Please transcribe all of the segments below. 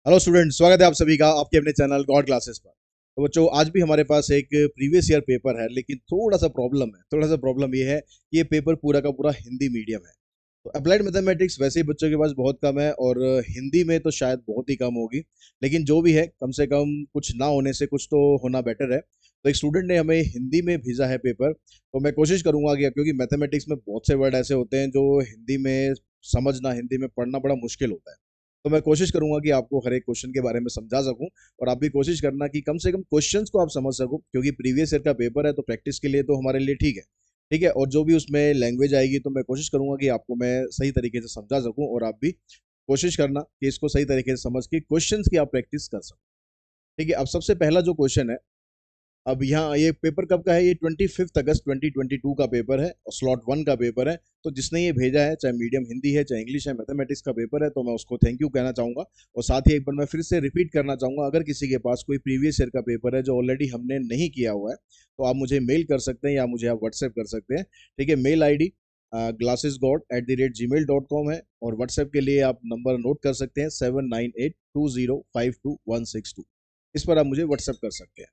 Hello student, स्वागत है आप सभी का आपके अपने चैनल गॉड क्लासेस पर। तो बच्चों, आज भी हमारे पास एक प्रीवियस ईयर पेपर है, लेकिन थोड़ा सा प्रॉब्लम ये है कि ये पेपर पूरा का पूरा हिंदी मीडियम है। तो अप्लाइड मैथमेटिक्स वैसे ही बच्चों के पास बहुत कम है, और हिंदी में तो शायद बहुत ही कम होगी। लेकिन जो भी है, कम से कम कुछ ना होने से कुछ तो होना बेटर है। तो एक स्टूडेंट ने हमें हिंदी में भेजा है पेपर, तो मैं कोशिश करूंगा कि, क्योंकि मैथमेटिक्स में बहुत से वर्ड ऐसे होते हैं जो हिंदी में समझना, हिंदी में पढ़ना बड़ा मुश्किल होता है। तो मैं कोशिश करूंगा कि आपको हर एक क्वेश्चन के बारे में समझा सकूं, और आप भी कोशिश करना कि कम से कम क्वेश्चंस को आप समझ सको, क्योंकि प्रीवियस ईयर का पेपर है तो प्रैक्टिस के लिए तो हमारे लिए ठीक है। ठीक है, और जो भी उसमें लैंग्वेज आएगी तो मैं कोशिश करूंगा कि आपको मैं सही तरीके से समझा सकूं, और आप भी कोशिश करना कि इसको सही तरीके से समझ के क्वेश्चंस की आप प्रैक्टिस कर सको। ठीक है, अब सबसे पहला जो क्वेश्चन है, अब यहाँ ये पेपर कब का है, ये 25 अगस्त 2022 का पेपर है और स्लॉट 1 का पेपर है। तो जिसने ये भेजा है, चाहे मीडियम हिंदी है चाहे इंग्लिश है, मैथमेटिक्स का पेपर है, तो मैं उसको थैंक यू कहना चाहूंगा। और साथ ही एक बार मैं फिर से रिपीट करना चाहूंगा, अगर किसी के पास कोई प्रीवियस ईयर का पेपर है जो ऑलरेडी हमने नहीं किया हुआ है, तो आप मुझे मेल कर सकते हैं या मुझे आप व्हाट्सएप कर सकते हैं। ठीक है, मेल आई डी glassesgod@gmail.com है, और व्हाट्सएप के लिए आप नंबर नोट कर सकते हैं 7982052162। इस पर आप मुझे व्हाट्सएप कर सकते हैं।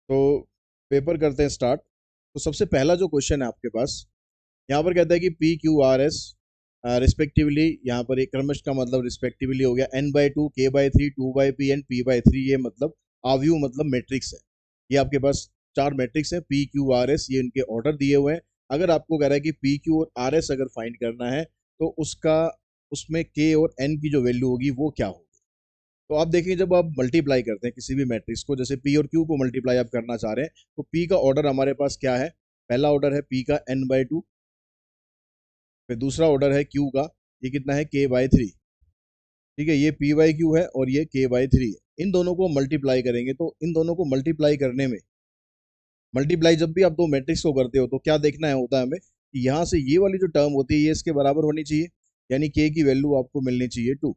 तो पेपर करते हैं स्टार्ट। तो सबसे पहला जो क्वेश्चन है आपके पास, यहाँ पर कहता है कि PQRS रिस्पेक्टिवली, यहाँ पर एक क्रमश का मतलब रिस्पेक्टिवली हो गया n/2, k/3, 2/p and p/3। ये मतलब आव्यूह मतलब मैट्रिक्स है। ये आपके पास चार मैट्रिक्स है PQRS, ये इनके ऑर्डर दिए हुए हैं। अगर आपको कह रहा है कि PQ और RS अगर फाइंड करना है, तो उसका उसमें k और n की जो वैल्यू होगी वो क्या होगी। तो आप देखिए, जब आप मल्टीप्लाई करते हैं किसी भी मैट्रिक्स को, जैसे पी और क्यू को मल्टीप्लाई आप करना चाह रहे हैं, तो पी का ऑर्डर हमारे पास क्या है। पहला ऑर्डर है पी का n/2, फिर दूसरा ऑर्डर है क्यू का, ये कितना है k/3। ठीक है, ये p/q है और ये k/3 है। इन दोनों को मल्टीप्लाई करेंगे, तो इन दोनों को मल्टीप्लाई करने में, मल्टीप्लाई जब भी आप दो मैट्रिक्स को करते हो तो क्या देखना है होता है हमें कि यहाँ से ये वाली जो टर्म होती है ये इसके बराबर होनी चाहिए, यानी k की वैल्यू आपको मिलनी चाहिए 2।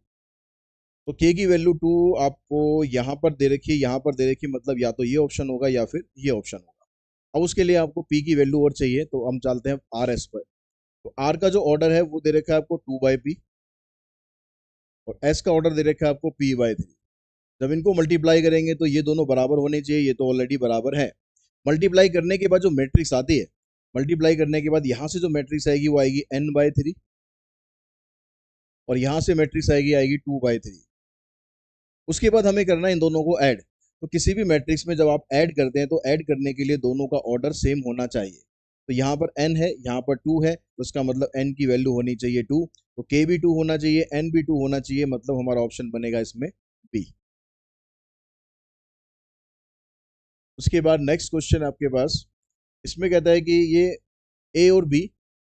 तो k की वैल्यू 2 आपको यहाँ पर दे रखी है, यहाँ पर दे रखी है, मतलब या तो ये ऑप्शन होगा या फिर ये ऑप्शन होगा। अब उसके लिए आपको p की वैल्यू और चाहिए, तो हम चलते हैं RS पर। तो R का जो ऑर्डर है वो दे रखा है आपको 2/p, और S का ऑर्डर दे रखा है आपको p/3। जब इनको मल्टीप्लाई करेंगे तो ये दोनों बराबर होने चाहिए, ये तो ऑलरेडी बराबर है। मल्टीप्लाई करने के बाद जो मैट्रिक्स आती है, मल्टीप्लाई करने के बाद यहाँ से जो मैट्रिक्स आएगी वो आएगी n/3, और यहाँ से मैट्रिक्स आएगी आएगी 2/3। उसके बाद हमें करना है इन दोनों को ऐड। तो किसी भी मैट्रिक्स में जब आप ऐड करते हैं, तो ऐड करने के लिए दोनों का ऑर्डर सेम होना चाहिए। तो यहाँ पर n है, यहाँ पर 2 है, तो उसका मतलब n की वैल्यू होनी चाहिए 2। तो k भी 2 होना चाहिए, n भी 2 होना चाहिए, मतलब हमारा ऑप्शन बनेगा इसमें बी। उसके बाद नेक्स्ट क्वेश्चन आपके पास, इसमें कहता है कि ये ए और बी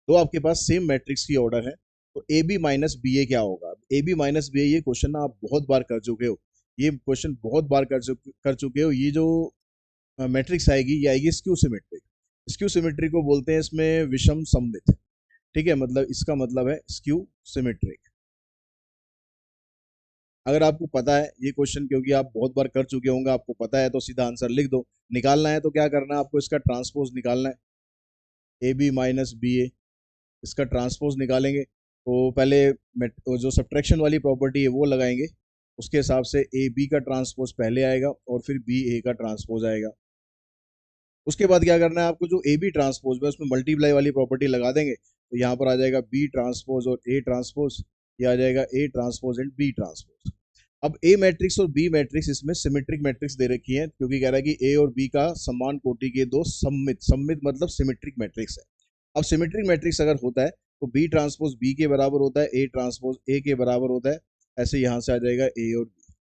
दो आपके पास सेम मैट्रिक्स की ऑर्डर है, तो ए बी माइनस बी ए क्या होगा। ए बी माइनस बी ए, ये क्वेश्चन ना आप बहुत बार कर चुके हो, ये क्वेश्चन बहुत बार कर चुके हो। ये जो मैट्रिक्स आएगी ये आएगी स्क्यू सिमेट्रिक। स्क्यू सिमेट्रिक को बोलते हैं इसमें विषम सममित। ठीक है, मतलब इसका मतलब है स्क्यू सिमेट्रिक। अगर आपको पता है ये क्वेश्चन, क्योंकि आप बहुत बार कर चुके होंगे, आपको पता है, तो सीधा आंसर लिख दो। निकालना है तो क्या करना है आपको, इसका ट्रांसपोज निकालना है। ए बी माइनस बी ए, इसका ट्रांसपोज निकालेंगे तो पहले जो सब्ट्रैक्शन वाली प्रॉपर्टी है वो लगाएंगे। उसके हिसाब से ए बी का ट्रांसपोज पहले आएगा और फिर बी ए का ट्रांसपोज आएगा। उसके बाद क्या करना है आपको, जो ए बी ट्रांसपोज है उसमें मल्टीप्लाई वाली प्रॉपर्टी लगा देंगे, तो यहाँ पर आ जाएगा बी ट्रांसपोज और ए ट्रांसपोज, ये आ जाएगा A transpose and B transpose. अब ए मैट्रिक्स और बी मैट्रिक्स इसमें सिमेट्रिक मैट्रिक्स दे रखी है, क्योंकि कह रहा है कि ए और बी का समान कोटि के दो सम्मित, सम्मित मतलब सिमेट्रिक मैट्रिक्स है। अब सिमेट्रिक मैट्रिक्स अगर होता है तो बी ट्रांसपोज बी के बराबर होता है, ए ट्रांसपोज ए के बराबर होता है। ऐसे यहाँ से आ जाएगा ए और बी।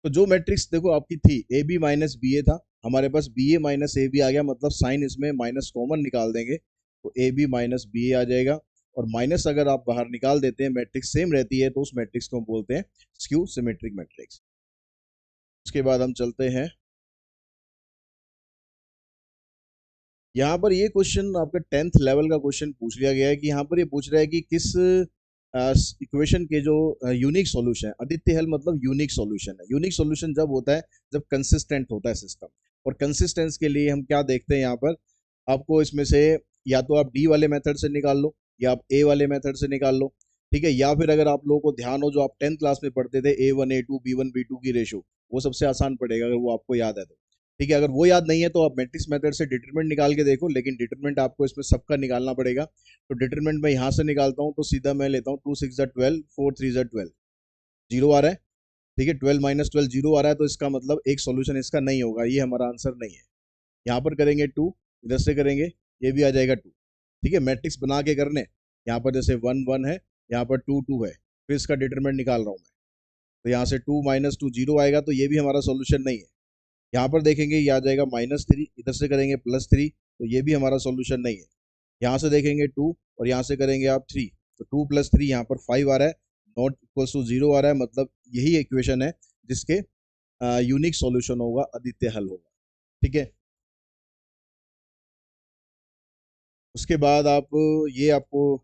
तो जो मैट्रिक्स देखो आपकी थी A B minus B A था, हमारे पास B A minus A B आ गया, मतलब साइन इसमें माइनस कॉमन निकाल देंगे, तो A B minus B A आ जाएगा। और माइनस अगर आप बाहर निकाल देते हैं, मैट्रिक्स सेम रहती है, तो उस मैट्रिक्स को हम बोलते हैं स्क्यू सिमेट्रिक मैट्रिक्स। उसके बाद हम चलते हैं, यहाँ पर ये क्वेश्चन आपका 10th लेवल का क्वेश्चन पूछ लिया गया है, कि यहाँ पर ये पूछ रहा है कि किस इक्वेशन के जो यूनिक सॉल्यूशन है, आदित्य हल मतलब यूनिक सॉल्यूशन है। यूनिक सॉल्यूशन जब होता है जब कंसिस्टेंट होता है सिस्टम। और कंसिस्टेंस के लिए हम क्या देखते हैं यहाँ पर, आपको इसमें से या तो आप डी वाले मेथड से निकाल लो, या आप ए वाले मेथड से निकाल लो, ठीक है। या फिर अगर आप लोगों को ध्यान हो, जो आप 10th क्लास में पढ़ते थे, A1 A2 B1 B2 की रेशो, वो सबसे आसान पड़ेगा अगर वो आपको याद है तो, ठीक है। अगर वो याद नहीं है तो आप मैट्रिक्स मेथड से डिटरमिनेंट निकाल के देखो, लेकिन डिटरमिनेंट आपको इसमें सबका निकालना पड़ेगा। तो डिटरमिनेंट मैं यहाँ से निकालता हूँ, तो सीधा मैं लेता हूँ 2 6 12, 4 3 12, जीरो आ रहा है, ठीक है। 12 - 12 जीरो आ रहा है, तो इसका मतलब एक सॉल्यूशन इसका नहीं होगा, ये हमारा आंसर नहीं है। यहाँ पर करेंगे 2, इधर से करेंगे, ये भी आ जाएगा 2, ठीक है। मैट्रिक्स बना के करने, यहाँ पर जैसे 1 1 है, यहाँ पर 2 2 है, फिर इसका डिटरमिनेंट निकाल रहा हूँ मैं, तो यहाँ से 2 - 2 जीरो आएगा, तो ये भी हमारा सॉल्यूशन नहीं है। यहाँ पर देखेंगे, ये आ जाएगा -3, इधर से करेंगे +3, तो ये भी हमारा सॉल्यूशन नहीं है। यहाँ से देखेंगे 2 और यहाँ से करेंगे आप 3, तो 2 + 3 यहाँ पर 5 आ रहा है, नॉट इक्वल्स टू 0 आ रहा है, मतलब यही इक्वेशन है जिसके यूनिक सॉल्यूशन होगा, अद्वितीय हल होगा, ठीक है। उसके बाद आप, ये आपको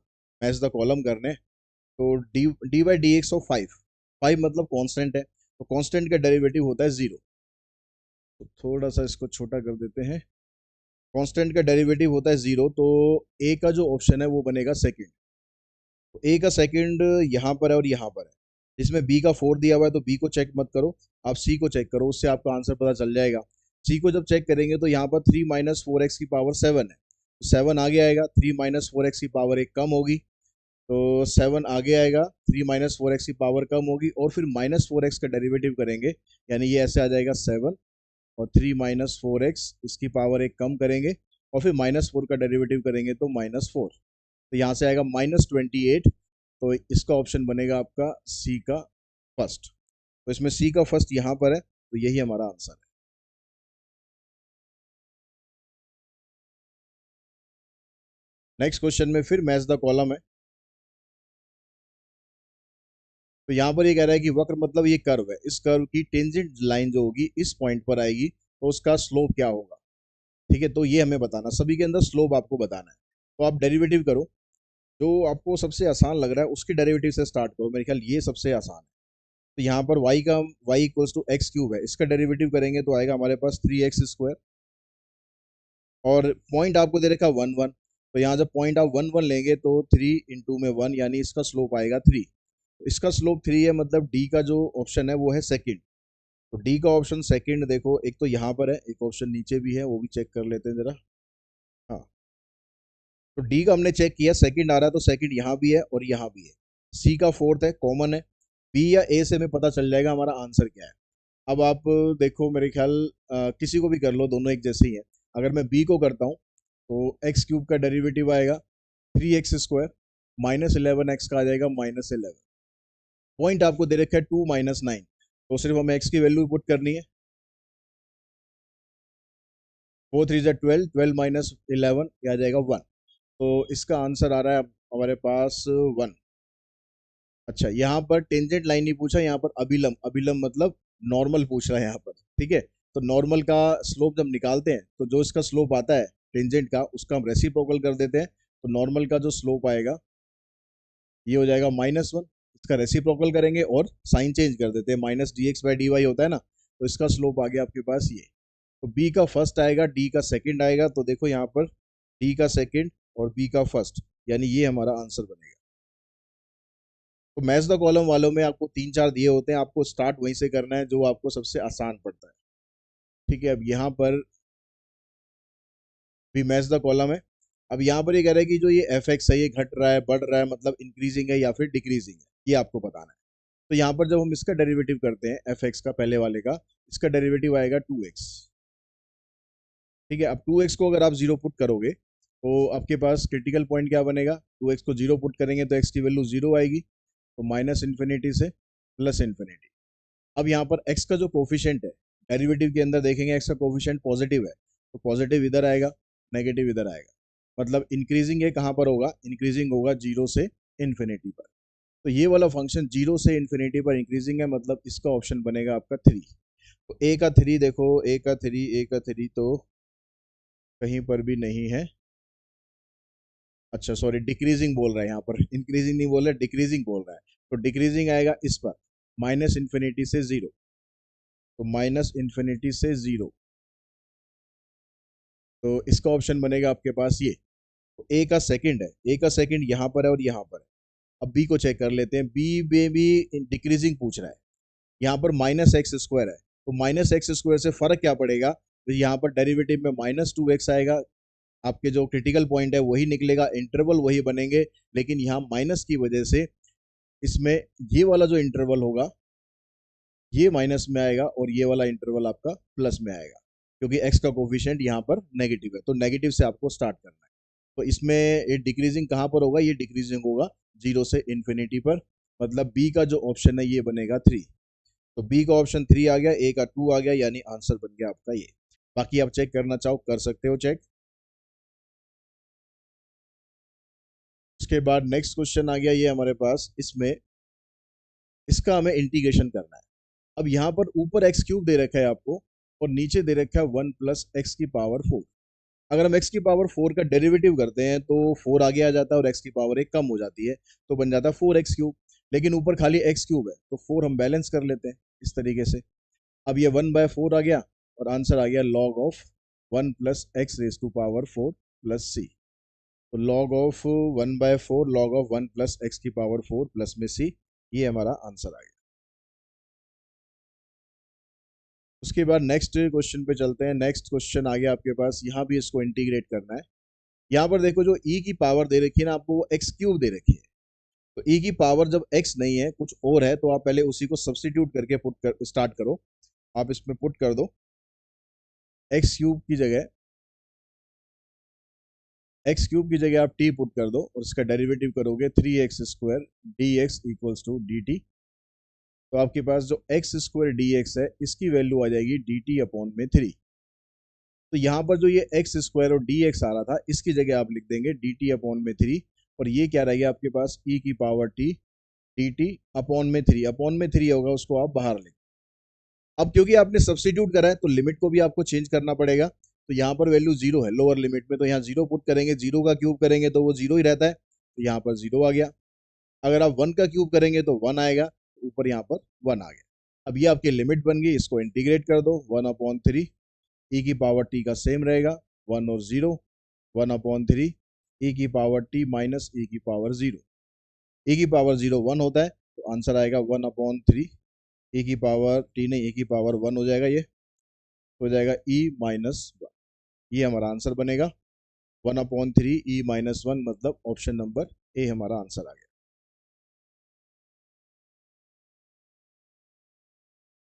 मैच द कॉलम करने, तो dy/dx ऑफ 5, 5 मतलब कांस्टेंट है, तो कांस्टेंट का डेरिवेटिव होता है 0। तो थोड़ा सा इसको छोटा कर देते हैं। कांस्टेंट का डेरिवेटिव होता है 0, तो ए का जो ऑप्शन है वो बनेगा सेकंड। तो ए का सेकंड यहाँ पर है और यहाँ पर है, जिसमें बी का 4 दिया हुआ है, तो बी को चेक मत करो, आप सी को चेक करो, उससे आपका आंसर पता चल जाएगा। सी को जब चेक करेंगे तो यहाँ पर 3 - 4x की पावर 7 है, तो 7 आगे आएगा, 3 - 4x की पावर एक कम होगी, तो 7 आगे आएगा, 3 - 4x की पावर कम होगी, और फिर -4x का डेरिवेटिव करेंगे, यानी ये ऐसे आ जाएगा 7, और 3 - 4x इसकी पावर एक कम करेंगे, और फिर -4 का डेरिवेटिव करेंगे तो -4, तो यहाँ से आएगा -28। तो इसका ऑप्शन बनेगा आपका सी का फर्स्ट। तो इसमें सी का फर्स्ट यहाँ पर है, तो यही हमारा आंसर है। नेक्स्ट क्वेश्चन में फिर मैच द कॉलम है। तो यहाँ पर ये कह रहा है कि वक्र मतलब ये कर्व है, इस कर्व की टेंजेंट लाइन जो होगी इस पॉइंट पर आएगी, तो उसका स्लोप क्या होगा, ठीक है। तो ये हमें बताना, सभी के अंदर स्लोप आपको बताना है। तो आप डेरिवेटिव करो, जो आपको सबसे आसान लग रहा है उसके डेरिवेटिव से स्टार्ट करो, मेरे ख्याल ये सबसे आसान है। तो यहाँ पर y=x³ है, इसका डेरिवेटिव करेंगे तो आएगा हमारे पास 3x², और पॉइंट आपको दे रखा 1 1, तो यहाँ जब पॉइंट आप 1 1 लेंगे तो 3 × 1 यानी इसका स्लोप आएगा 3। इसका स्लोप 3 है, मतलब डी का जो ऑप्शन है वो है सेकंड। तो डी का ऑप्शन सेकंड देखो, एक तो यहाँ पर है, एक ऑप्शन नीचे भी है, वो भी चेक कर लेते हैं जरा। हाँ, तो डी का हमने चेक किया, सेकंड आ रहा है, तो सेकंड यहाँ भी है और यहाँ भी है। सी का फोर्थ है, कॉमन है। बी या ए से हमें पता चल जाएगा हमारा आंसर क्या है। अब आप देखो, मेरे ख्याल किसी को भी कर लो, दोनों एक जैसे ही है। अगर मैं बी को करता हूँ तो x³ का डेरिवेटिव आएगा 3x² -11x का आ जाएगा -11। पॉइंट आपको दे रखा है 2 - 9, तो सिर्फ हमें x की वैल्यू पुट करनी है। 4 3 12, 12 - 11 ये आ जाएगा 1। तो इसका आंसर आ रहा है हमारे पास 1। अच्छा, यहाँ पर टेंजेंट लाइन नहीं पूछा, यहाँ पर अभिलंब, अभिलंब मतलब नॉर्मल पूछ रहा है यहाँ पर, ठीक है। तो नॉर्मल का स्लोप जब निकालते हैं, तो जो इसका स्लोप आता है टेंजेंट का, उसका हम रेसिप्रोकल कर देते हैं, तो नॉर्मल का जो स्लोप आएगा ये हो जाएगा -1। इसका रेसिप्रोकल करेंगे और साइन चेंज कर देते हैं, -dx/dy होता है ना, तो इसका स्लोप आ गया आपके पास ये। तो बी का फर्स्ट आएगा, डी का सेकंड आएगा, तो देखो यहाँ पर डी का सेकंड और बी का फर्स्ट, यानी ये हमारा आंसर बनेगा। तो मैच द कॉलम वालों में आपको 3 4 दिए होते हैं, आपको स्टार्ट वहीं से करना है जो आपको सबसे आसान पड़ता है, ठीक है। अब यहाँ पर भी मैच द कॉलम है। अब यहाँ पर ये कह रहा है कि जो ये एफ एक्स है ये घट रहा है, बढ़ रहा है, मतलब इंक्रीजिंग है या फिर डिक्रीजिंग है, ये आपको बताना है। तो यहाँ पर जब हम इसका डेरिवेटिव करते हैं एफ एक्स का, पहले वाले का, इसका डेरिवेटिव आएगा 2x, ठीक है। अब 2x को अगर आप जीरो पुट करोगे तो आपके पास क्रिटिकल पॉइंट क्या बनेगा, 2x को जीरो पुट करेंगे तो x की वैल्यू जीरो आएगी, तो -∞ से +∞। अब यहाँ पर x का जो कोफिशिएंट है, डेरिवेटिव के अंदर देखेंगे x का कोफिशिएंट पॉजिटिव है, तो पॉजिटिव इधर आएगा, नेगेटिव इधर आएगा, मतलब इंक्रीजिंग ये कहाँ पर होगा, इंक्रीजिंग होगा 0 से इन्फिनिटी पर। तो ये वाला फंक्शन 0 से इन्फिनिटी पर इंक्रीजिंग है, मतलब इसका ऑप्शन बनेगा आपका 3। तो ए का 3 देखो, ए का 3, ए का 3 तो कहीं पर भी नहीं है। अच्छा सॉरी, डिक्रीजिंग बोल रहा है यहाँ पर, इंक्रीजिंग नहीं बोल रहा है, डिक्रीजिंग बोल रहा है। तो डिक्रीजिंग आएगा इस पर, -∞ से 0, तो -∞ से 0, तो इसका ऑप्शन बनेगा आपके पास ये। तो ए का सेकंड है, ए का सेकंड यहाँ पर है और यहाँ पर है। अब बी को चेक कर लेते हैं, बी में भी डिक्रीजिंग पूछ रहा है, यहाँ पर माइनस एक्स स्क्वायर है, तो माइनस एक्स स्क्वायर से फर्क क्या पड़ेगा, तो यहाँ पर डेरिवेटिव में माइनस टू एक्स आएगा, आपके जो क्रिटिकल पॉइंट है वही निकलेगा, इंटरवल वही बनेंगे, लेकिन यहाँ माइनस की वजह से इसमें ये वाला जो इंटरवल होगा ये माइनस में आएगा और ये वाला इंटरवल आपका प्लस में आएगा, क्योंकि एक्स का कोफिशिएंट यहाँ पर नेगेटिव है, तो नेगेटिव से आपको स्टार्ट करना है। तो इसमें ये डिक्रीजिंग कहाँ पर होगा, ये डिक्रीजिंग होगा जीरो से इन्फिनिटी पर, मतलब बी का जो ऑप्शन है ये बनेगा 3। तो बी का ऑप्शन 3 आ गया, ए का 2 आ गया, यानी आंसर बन गया आपका ये। बाकी आप चेक करना चाहो कर सकते हो चेक। उसके बाद नेक्स्ट क्वेश्चन आ गया ये हमारे पास, इसमें इसका हमें इंटीग्रेशन करना है। अब यहाँ पर ऊपर एक्स क्यूब दे रखा है आपको और नीचे दे रखा है 1 + x⁴। अगर हम x की पावर 4 का डेरिवेटिव करते हैं तो 4 आगे आ जाता है और x की पावर 1 कम हो जाती है, तो बन जाता है 4x3। लेकिन ऊपर खाली x क्यूब है तो 4 हम बैलेंस कर लेते हैं इस तरीके से। अब ये 1/4 आ गया और आंसर आ गया log of 1 + x⁴ plus c। तो log of 1/4 log of 1 + x⁴ plus में c, ये हमारा आंसर आ गया। उसके बाद नेक्स्ट क्वेश्चन पे चलते हैं। नेक्स्ट क्वेश्चन आ गया आपके पास, यहाँ भी इसको इंटीग्रेट करना है। यहाँ पर देखो जो e की पावर दे रखी है ना आपको, वो एक्स क्यूब दे रखी है। तो e की पावर जब x नहीं है कुछ और है, तो आप पहले उसी को सब्सटीट्यूट करके स्टार्ट करो। आप इसमें पुट कर दो x क्यूब की जगह आप t पुट कर दो और इसका डेरिवेटिव करोगे 3x² dx = dt। तो आपके पास जो x² dx है इसकी वैल्यू आ जाएगी dt/3। तो यहाँ पर जो ये x² और dx आ रहा था इसकी जगह आप लिख देंगे dt/3, और ये क्या रहेगा आपके पास e की पावर t dt/3। अपॉन में 3 होगा, उसको आप बाहर लें। अब क्योंकि आपने सब्सटीट्यूट करा है तो लिमिट को भी आपको चेंज करना पड़ेगा। तो यहाँ पर वैल्यू जीरो है लोअर लिमिट में, तो यहाँ जीरो पुट करेंगे, जीरो का क्यूब करेंगे तो वो जीरो ही रहता है, तो यहाँ पर जीरो आ गया। अगर आप 1 का क्यूब करेंगे तो 1 आएगा, ऊपर यहाँ पर 1 आ गया। अब ये आपकी लिमिट बन गई, इसको इंटीग्रेट कर दो 1/3। e की पावर t का सेम रहेगा 1 और 0, 1/3 e की पावर t माइनस e की पावर 0। e की पावर 0 1 होता है, तो आंसर आएगा 1/3 e की पावर t नहीं, e की पावर 1 हो जाएगा, ये हो जाएगा e-1। ये हमारा आंसर बनेगा 1/3 e-1, मतलब ऑप्शन नंबर ए हमारा आंसर आ गया।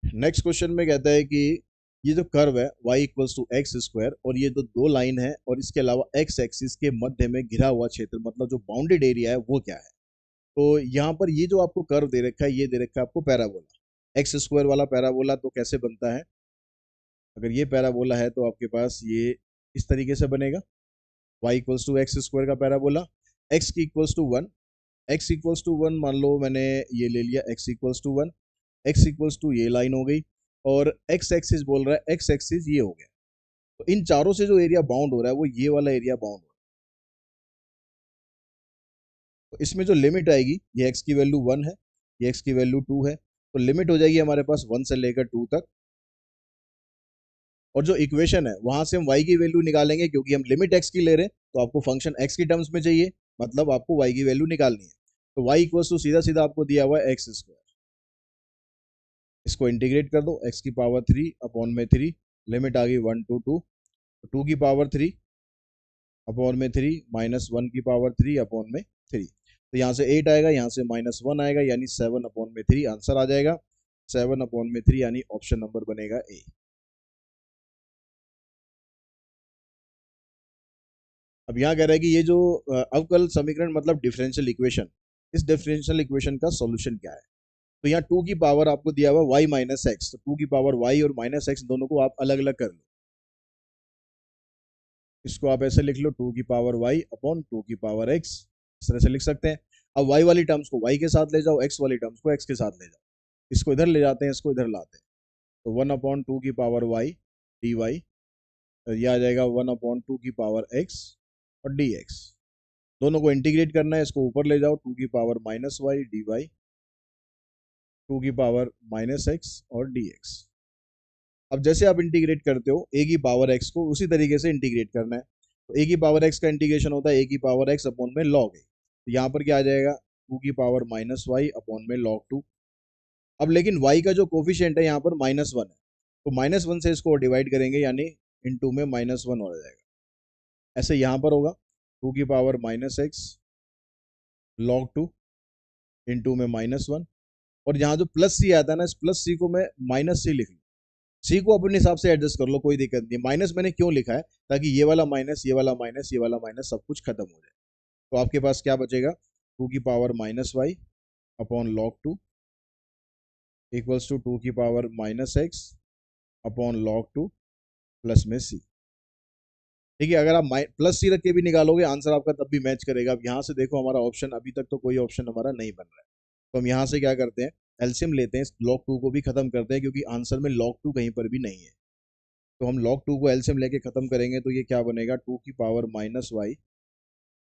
नेक्स्ट क्वेश्चन में कहता है कि ये जो कर्व है y = x² और ये जो दो लाइन है और इसके अलावा x एक्सिस के मध्य में घिरा हुआ क्षेत्र, मतलब जो बाउंडेड एरिया है वो क्या है। तो यहाँ पर ये जो आपको कर्व दे रखा है ये दे रखा है आपको पैराबोला, x² वाला पैराबोला। तो कैसे बनता है, अगर ये पैराबोला है तो आपके पास ये इस तरीके से बनेगा, y = x² का पैराबोला, x = 1, x = 1 मान लो मैंने ये ले लिया, x = 1, x ये लाइन हो गई, और x एक्सिस बोल रहा है, x एक्सिस ये हो गया। तो इन चारों से जो एरिया बाउंड हो रहा है वो ये वाला एरिया बाउंड हो रहा है। तो इसमें जो लिमिट आएगी, ये x की वैल्यू 1 है, ये x की वैल्यू 2 है, तो लिमिट हो जाएगी हमारे पास 1 से लेकर 2 तक। और जो इक्वेशन है वहां से हम y की वैल्यू निकालेंगे, क्योंकि हम लिमिट x की ले रहे हैं तो आपको फंक्शन x की टर्म्स में चाहिए, मतलब आपको y की वैल्यू निकालनी है। तो y = सीधा सीधा आपको दिया हुआ है x², इसको इंटीग्रेट कर दो x की पावर 3/3, लिमिट आ गई 1 to 2, 2 की पावर 3/3 माइनस 1 की पावर 3/3। तो यहाँ से 8 आएगा, यहाँ से -1 आएगा, यानी 7/3 आंसर आ जाएगा। 7/3 यानी ऑप्शन नंबर बनेगा ए। अब यहाँ कह रहा है कि ये जो अवकल समीकरण मतलब डिफरेंशियल इक्वेशन, इस डिफरेंशियल इक्वेशन का सॉल्यूशन क्या है। तो यहाँ 2 की पावर आपको दिया हुआ y - x, तो 2 की पावर y और -x दोनों को आप अलग अलग कर लो। इसको आप ऐसे लिख लो 2 की पावर y/2 की पावर x, इस तरह से लिख सकते हैं। अब y वाली टर्म्स को y के साथ ले जाओ, x वाली टर्म्स को x के साथ ले जाओ, इसको इधर ले जाते हैं, इसको इधर लाते हैं। तो 1/2 की पावर y dy, यह आ जाएगा 1/2 की पावर x और dx। दोनों को इंटीग्रेट करना है, इसको ऊपर ले जाओ, 2 की पावर -y dy, 2 की पावर -x और dx। अब जैसे आप इंटीग्रेट करते हो a की पावर x को, उसी तरीके से इंटीग्रेट करना है। तो ए की पावर एक्स का इंटीग्रेशन होता है ए की पावर एक्स अपॉन में लॉग ए, तो यहाँ पर क्या आ जाएगा, टू की पावर माइनस वाई अपॉन में लॉग टू। अब लेकिन y का जो कोफिशिएंट है यहाँ पर -1 है, तो -1 से इसको डिवाइड करेंगे, यानी इनटू में -1 हो जाएगा। ऐसे यहाँ पर होगा टू की power minus x log two into में -1, और यहाँ जो प्लस सी आता है ना, इस प्लस सी को मैं माइनस सी लिख लूँ। सी को अपने हिसाब से एडजस्ट कर लो, कोई दिक्कत नहीं। माइनस मैंने क्यों लिखा है, ताकि ये वाला माइनस, ये वाला माइनस, ये वाला माइनस सब कुछ खत्म हो जाए। तो आपके पास क्या बचेगा, टू की power minus Y upon log two equals to two की power minus X upon log two plus में सी। ठीक है, अगर आप प्लस सी रख के भी निकालोगे आंसर आपका तब भी मैच करेगा। अब यहाँ से देखो हमारा ऑप्शन, अभी तक तो कोई ऑप्शन हमारा नहीं बन रहा है, तो हम यहाँ से क्या करते हैं, एलसीएम लेते हैं, लॉग टू को भी खत्म करते हैं, क्योंकि आंसर में लॉग टू कहीं पर भी नहीं है। तो हम लॉग टू को एलसीएम लेके खत्म करेंगे, तो ये क्या बनेगा, टू की power minus y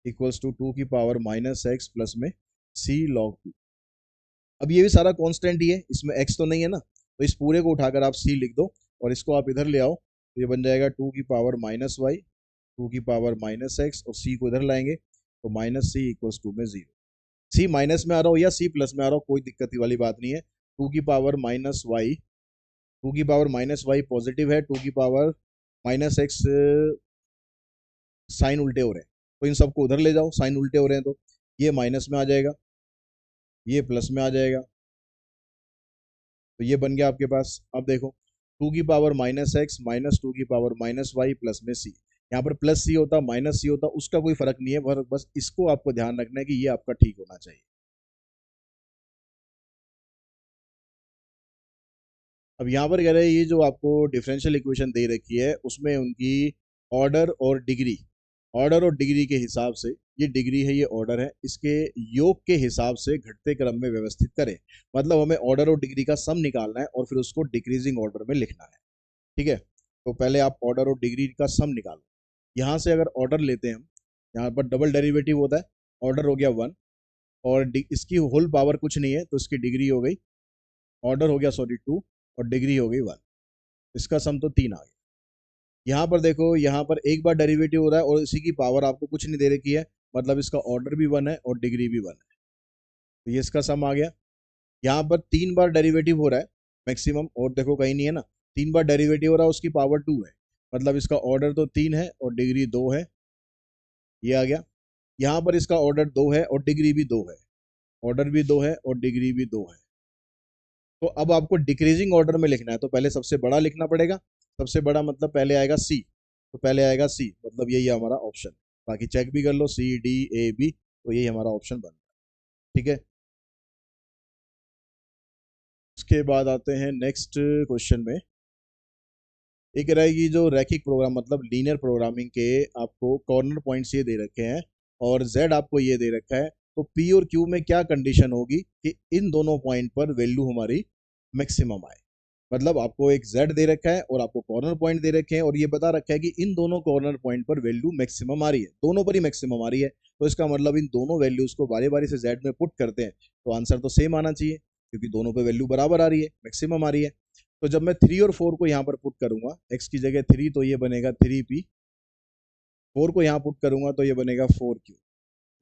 equals to two की पावर माइनस एक्स प्लस में सी लॉग टू। अब ये भी सारा कांस्टेंट ही है, इसमें एक्स तो नहीं है ना, तो इस पूरे को उठाकर आप सी लिख दो और इसको आप इधर ले आओ, तो ये बन जाएगा टू की पावर माइनस वाई टू की पावर माइनस एक्स, और सी को इधर लाएंगे तो माइनस सी इक्वल्स टू में जीरो। सी माइनस में आ रहा हो या सी प्लस में आ रहा हो, कोई दिक्कत वाली बात नहीं है। टू की पावर माइनस वाई, टू की पावर माइनस वाई पॉजिटिव है, टू की पावर माइनस एक्स साइन उल्टे हो रहे हैं, तो इन सबको उधर ले जाओ, साइन उल्टे हो रहे हैं तो ये माइनस में आ जाएगा, ये प्लस में आ जाएगा, तो ये बन गया आपके पास। अब देखो टू की power minus x minus two की पावर माइनस वाई प्लस में सी, यहाँ पर प्लस सी होता माइनस सी होता उसका कोई फर्क नहीं है, बस इसको आपको ध्यान रखना है कि ये आपका ठीक होना चाहिए। अब यहाँ पर कह रहे हैं ये जो आपको डिफरेंशियल इक्वेशन दे रखी है उसमें उनकी ऑर्डर और डिग्री, ऑर्डर और डिग्री के हिसाब से, ये डिग्री है ये ऑर्डर है, इसके योग के हिसाब से घटते क्रम में व्यवस्थित करें। मतलब हमें ऑर्डर और डिग्री का सम निकालना है और फिर उसको डिक्रीजिंग ऑर्डर में लिखना है। ठीक है, तो पहले आप ऑर्डर और डिग्री का सम निकालो। यहाँ से अगर ऑर्डर लेते हैं हम, यहाँ पर डबल डेरिवेटिव होता है, ऑर्डर हो गया 1 और इसकी होल पावर कुछ नहीं है, तो इसकी डिग्री हो गई, ऑर्डर हो गया सॉरी 2 और डिग्री हो गई 1, इसका सम तो 3 आ गया। यहाँ पर देखो, यहाँ पर एक बार डेरिवेटिव हो रहा है और इसी की पावर आपको कुछ नहीं दे रखी है, मतलब इसका ऑर्डर भी 1 है और डिग्री भी 1 है, तो ये इसका सम आ गया। यहाँ पर 3 बार डेरिवेटिव हो रहा है मैक्सिमम, और देखो कहीं नहीं है ना, 3 बार डेरिवेटिव हो रहा है, उसकी पावर 2 है, मतलब इसका ऑर्डर तो 3 है और डिग्री 2 है, ये आ गया। यहाँ पर इसका ऑर्डर 2 है और डिग्री भी 2 है, ऑर्डर भी 2 है और डिग्री भी 2 है। तो अब आपको डिक्रीजिंग ऑर्डर में लिखना है, तो पहले सबसे बड़ा लिखना पड़ेगा, सबसे बड़ा मतलब पहले आएगा सी, तो पहले आएगा सी, मतलब यही हमारा ऑप्शन। बाकी चेक भी कर लो, सी डी ए बी, तो यही हमारा ऑप्शन बन रहा है। ठीक है, उसके बाद आते हैं नेक्स्ट क्वेश्चन में। एक रहेगी जो रैखिक प्रोग्राम मतलब लीनियर प्रोग्रामिंग के आपको कॉर्नर पॉइंट्स ये दे रखे हैं और जेड आपको ये दे रखा है, तो पी और क्यू में क्या कंडीशन होगी कि इन दोनों पॉइंट पर वैल्यू हमारी मैक्सिमम आए। मतलब आपको एक जेड दे रखा है और आपको कॉर्नर पॉइंट दे रखे हैं और ये बता रखा है कि इन दोनों कॉर्नर पॉइंट पर वैल्यू मैक्सिमम आ रही है, दोनों पर ही मैक्सिमम आ रही है, तो इसका मतलब इन दोनों वैल्यूज को बारी बारी से जेड में पुट करते हैं तो आंसर तो सेम आना चाहिए, क्योंकि दोनों पे वैल्यू बराबर आ रही है, मैक्सिमम आ रही है। तो जब मैं 3 और 4 को यहाँ पर पुट करूंगा, एक्स की जगह 3 तो ये बनेगा 3p, 4 को यहाँ पुट करूंगा तो ये बनेगा 4q,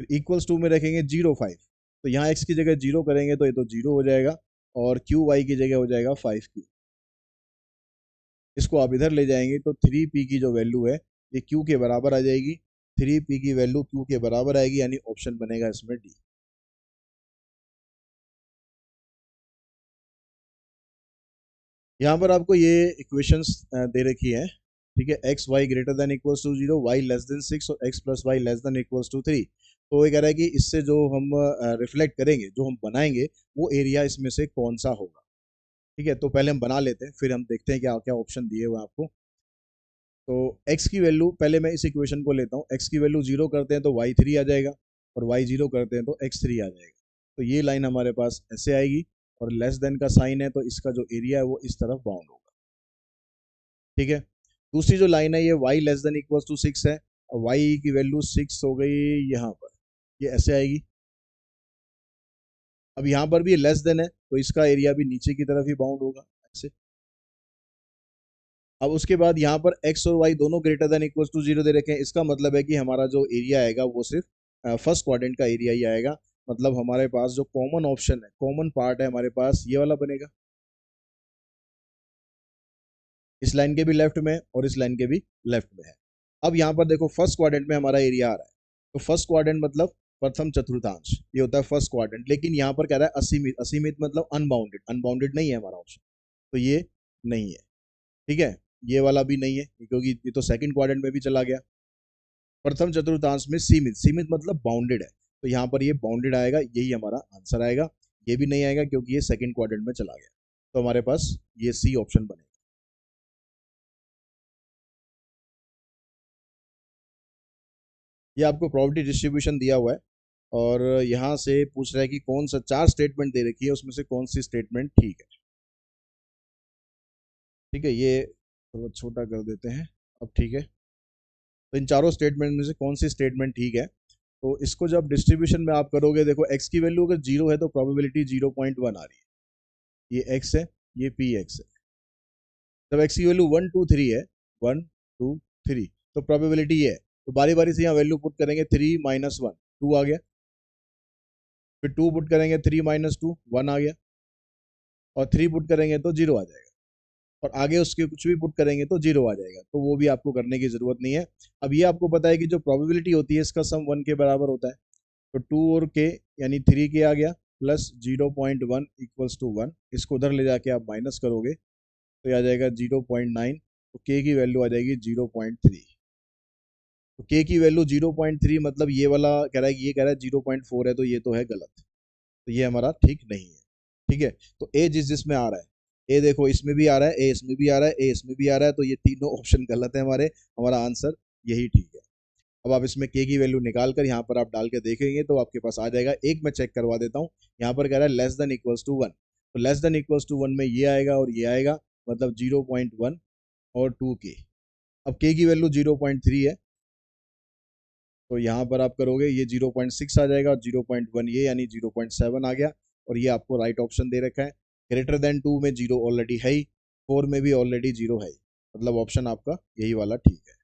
फिर इक्वल्स टू में रखेंगे 0 5, तो यहाँ एक्स की जगह 0 करेंगे तो ये तो 0 हो जाएगा और क्यू वाई की जगह हो जाएगा 5q। इसको आप इधर ले जाएंगे तो 3p की जो वैल्यू है ये q के बराबर आ जाएगी, 3p की वैल्यू q के बराबर आएगी, यानी ऑप्शन बनेगा इसमें डी। यहाँ पर आपको ये इक्वेशंस दे रखी है, ठीक है, x y greater than equals to 0, y less than 6 और x plus y less than equals to 3। तो ये कह रहा है कि इससे जो हम रिफ्लेक्ट करेंगे, जो हम बनाएंगे, वो एरिया इसमें से कौन सा होगा। ठीक है, तो पहले हम बना लेते हैं, फिर हम देखते हैं क्या क्या ऑप्शन दिए हुए हैं आपको। तो x की वैल्यू, पहले मैं इस इक्वेशन को लेता हूँ, x की वैल्यू 0 करते हैं तो y3 आ जाएगा और y0 करते हैं तो x3 आ जाएगा, तो ये लाइन हमारे पास ऐसे आएगी और लेस देन का साइन है तो इसका जो एरिया है वो इस तरफ बाउंड होगा। ठीक है, दूसरी जो लाइन है ये y less than equals to 6 है और y की वैल्यू 6 हो गई यहाँ पर, ये ऐसे आएगी। अब यहाँ पर भी लेस देन है तो इसका एरिया भी नीचे की तरफ ही बाउंड होगा ऐसे। अब उसके बाद यहाँ पर x और y दोनों ग्रेटर देन इक्वल टू 0 दे रखे हैं, इसका मतलब है कि हमारा जो एरिया आएगा वो सिर्फ फर्स्ट क्वाड्रेंट का एरिया ही आएगा। मतलब हमारे पास जो कॉमन ऑप्शन है, कॉमन पार्ट है हमारे पास, ये वाला बनेगा, इस लाइन के भी लेफ्ट में और इस लाइन के भी लेफ्ट में है। अब यहाँ पर देखो फर्स्ट क्वाड्रेंट में हमारा एरिया आ रहा है, तो फर्स्ट क्वाड्रेंट मतलब प्रथम चतुर्थांश, ये होता है फर्स्ट क्वाड्रेंट। लेकिन यहाँ पर कह रहा है असीमित, असीमित मतलब अनबाउंडेड, अनबाउंडेड नहीं है हमारा ऑप्शन, तो ये नहीं है। ठीक है, ये वाला भी नहीं है क्योंकि ये तो सेकंड क्वाड्रेंट में भी चला गया। प्रथम चतुर्थांश में सीमित, सीमित मतलब बाउंडेड है, तो यहाँ पर ये बाउंडेड आएगा, यही हमारा आंसर आएगा। ये भी नहीं आएगा क्योंकि ये सेकंड क्वाड्रेंट में चला गया, तो हमारे पास ये सी ऑप्शन बनेगा। ये आपको प्रॉपर्टी डिस्ट्रीब्यूशन दिया हुआ है और यहाँ से पूछ रहा है कि कौन सा, चार स्टेटमेंट दे रखी है उसमें से कौन सी स्टेटमेंट ठीक है। ठीक है, ये थोड़ा छोटा कर देते हैं अब। ठीक है, तो इन चारों स्टेटमेंट में से कौन सी स्टेटमेंट ठीक है, तो इसको जब डिस्ट्रीब्यूशन में आप करोगे, देखो x की वैल्यू अगर 0 है तो प्रोबेबिलिटी 0.1 आ रही है, ये x है, ये p x है। जब x की वैल्यू 1 2 3 है, 1 2 3, तो प्रोबेबिलिटी ये है। तो बारी बारी से यहाँ वैल्यू पुट करेंगे, 3 माइनस 1 2 आ गया, फिर 2 पुट करेंगे, 3 माइनस 2 1 आ गया, और 3 पुट करेंगे तो 0 आ जाएगा, और आगे उसके कुछ भी पुट करेंगे तो 0 आ जाएगा, तो वो भी आपको करने की जरूरत नहीं है। अब ये आपको पता है कि जो प्रोबेबिलिटी होती है इसका सम 1 के बराबर होता है, तो 2 और के यानी 3 के आ गया, प्लस 0.1 इक्वल्स टू 1, इसको उधर ले जाके आप माइनस करोगे तो ये आ जाएगा 0.9, तो के की वैल्यू आ जाएगी 0.3। तो के की वैल्यू 0.3 मतलब ये वाला कह रहा है कि ये कह रहा है 0.4 है, तो ये तो है गलत, तो ये हमारा ठीक नहीं है। ठीक है, तो ए जिस जिसमें आ रहा है, ए देखो इसमें भी आ रहा है, ए इसमें भी आ रहा है, ए इसमें भी आ रहा है, तो ये तीनों ऑप्शन गलत है हमारे, हमारा आंसर यही ठीक है। अब आप इसमें के की वैल्यू निकाल कर यहाँ पर आप डाल के देखेंगे तो आपके पास आ जाएगा। एक मैं चेक करवा देता हूँ, यहाँ पर कह रहा है लेस देन इक्वल्स टू 1, तो लेस देन इक्वल्स टू 1 में ये आएगा और ये आएगा, मतलब 0.1 और 2 के। अब के की वैल्यू 0.3 है, तो यहाँ पर आप करोगे ये 0.6 आ जाएगा, और 0.1 ये यानी 0.7 आ गया, और ये आपको राइट ऑप्शन दे रखा है। ग्रेटर देन 2 में 0 ऑलरेडी है ही, 4 में भी ऑलरेडी 0 है ही, मतलब ऑप्शन आपका यही वाला ठीक है।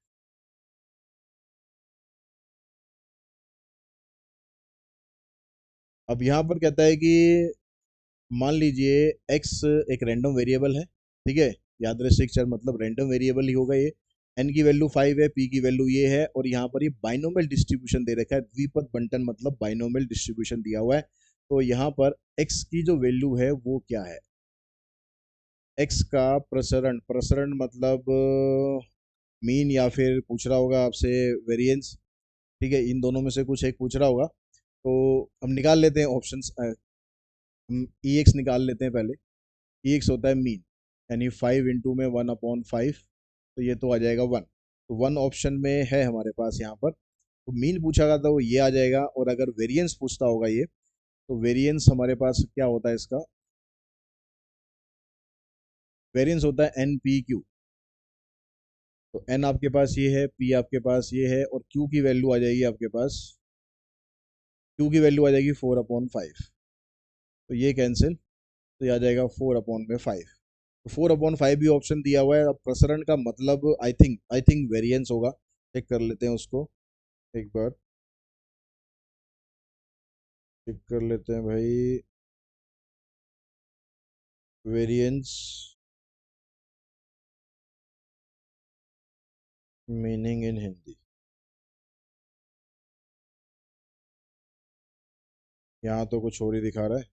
अब यहाँ पर कहता है कि मान लीजिए x एक रैंडम वेरिएबल है, ठीक है, यादृच्छिक चर मतलब रैंडम वेरिएबल ही होगा ये। n की वैल्यू 5 है, p की वैल्यू ये है, और यहाँ पर ये बाइनोमियल डिस्ट्रीब्यूशन दे रखा है, द्विपद बंटन मतलब बाइनोमियल डिस्ट्रीब्यूशन दिया हुआ है। तो यहाँ पर x की जो वैल्यू है वो क्या है, x का प्रसरण, प्रसरण मतलब मीन, या फिर पूछ रहा होगा आपसे वेरिएंस। ठीक है, इन दोनों में से कुछ एक पूछ रहा होगा, तो हम निकाल लेते हैं ऑप्शंस। हम ई एक्स निकाल लेते हैं पहले। ई एक्स होता है मीन, यानी 5 × 1/5, तो ये तो आ जाएगा 1, तो 1 ऑप्शन में है हमारे पास यहाँ पर। तो मीन पूछा गया था वो ये आ जाएगा, और अगर वेरिएंस पूछता होगा ये, तो वेरिएंस हमारे पास क्या होता है इसका, वेरिएंस होता है एन पी क्यू। तो एन आपके पास ये है, पी आपके पास ये है, और क्यू की वैल्यू आ जाएगी आपके पास, क्यू की वैल्यू आ जाएगी 4/5, तो ये कैंसिल, तो ये आ जाएगा 4/5। तो 4/5 भी ऑप्शन दिया हुआ है। अब प्रसरण का मतलब आई थिंक वेरिएंस होगा, चेक कर लेते हैं उसको एक बार, चेक कर लेते हैं भाई, वेरिएंस मीनिंग इन हिंदी, यहाँ तो कुछ और ही दिखा रहा है।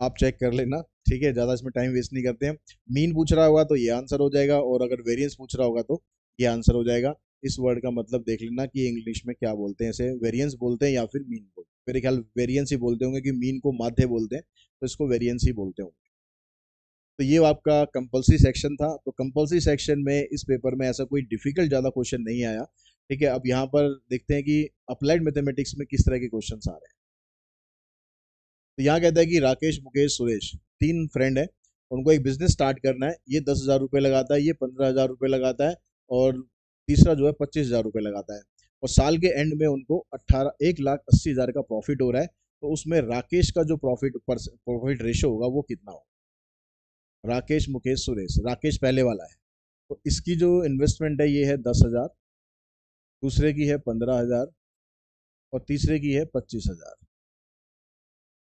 आप चेक कर लेना, ठीक है, ज़्यादा इसमें टाइम वेस्ट नहीं करते हैं। मीन पूछ रहा होगा तो ये आंसर हो जाएगा, और अगर वेरिएंस पूछ रहा होगा तो ये आंसर हो जाएगा। इस वर्ड का मतलब देख लेना कि इंग्लिश में क्या बोलते हैं, इसे वेरिएंस बोलते हैं या फिर मीन बोलते हैं। मेरे ख्याल वेरिएंस ही बोलते होंगे, कि मीन को माध्य बोलते हैं, तो इसको वेरिएंस ही बोलते होंगे। तो ये आपका कंपलसरी सेक्शन था। तो कंपलसरी सेक्शन में इस पेपर में ऐसा कोई डिफिकल्ट ज़्यादा क्वेश्चन नहीं आया। ठीक है, अब यहाँ पर देखते हैं कि अप्लाइड मैथमेटिक्स में किस तरह के क्वेश्चन आ रहे हैं। तो यहाँ कहता है कि राकेश, मुकेश, सुरेश, तीन फ्रेंड है, उनको एक बिजनेस स्टार्ट करना है। ये 10,000 रुपये लगाता है, ये 15,000 रुपये लगाता है, और तीसरा जो है 25,000 रुपये लगाता है, और साल के एंड में उनको 1,80,000 का प्रॉफिट हो रहा है। तो उसमें राकेश का जो प्रॉफिट रेशो होगा वो कितना होगा। राकेश, मुकेश, सुरेश, राकेश पहले वाला है, तो इसकी जो इन्वेस्टमेंट है ये है 10,000, दूसरे की है 15,000 और तीसरे की है 25,000।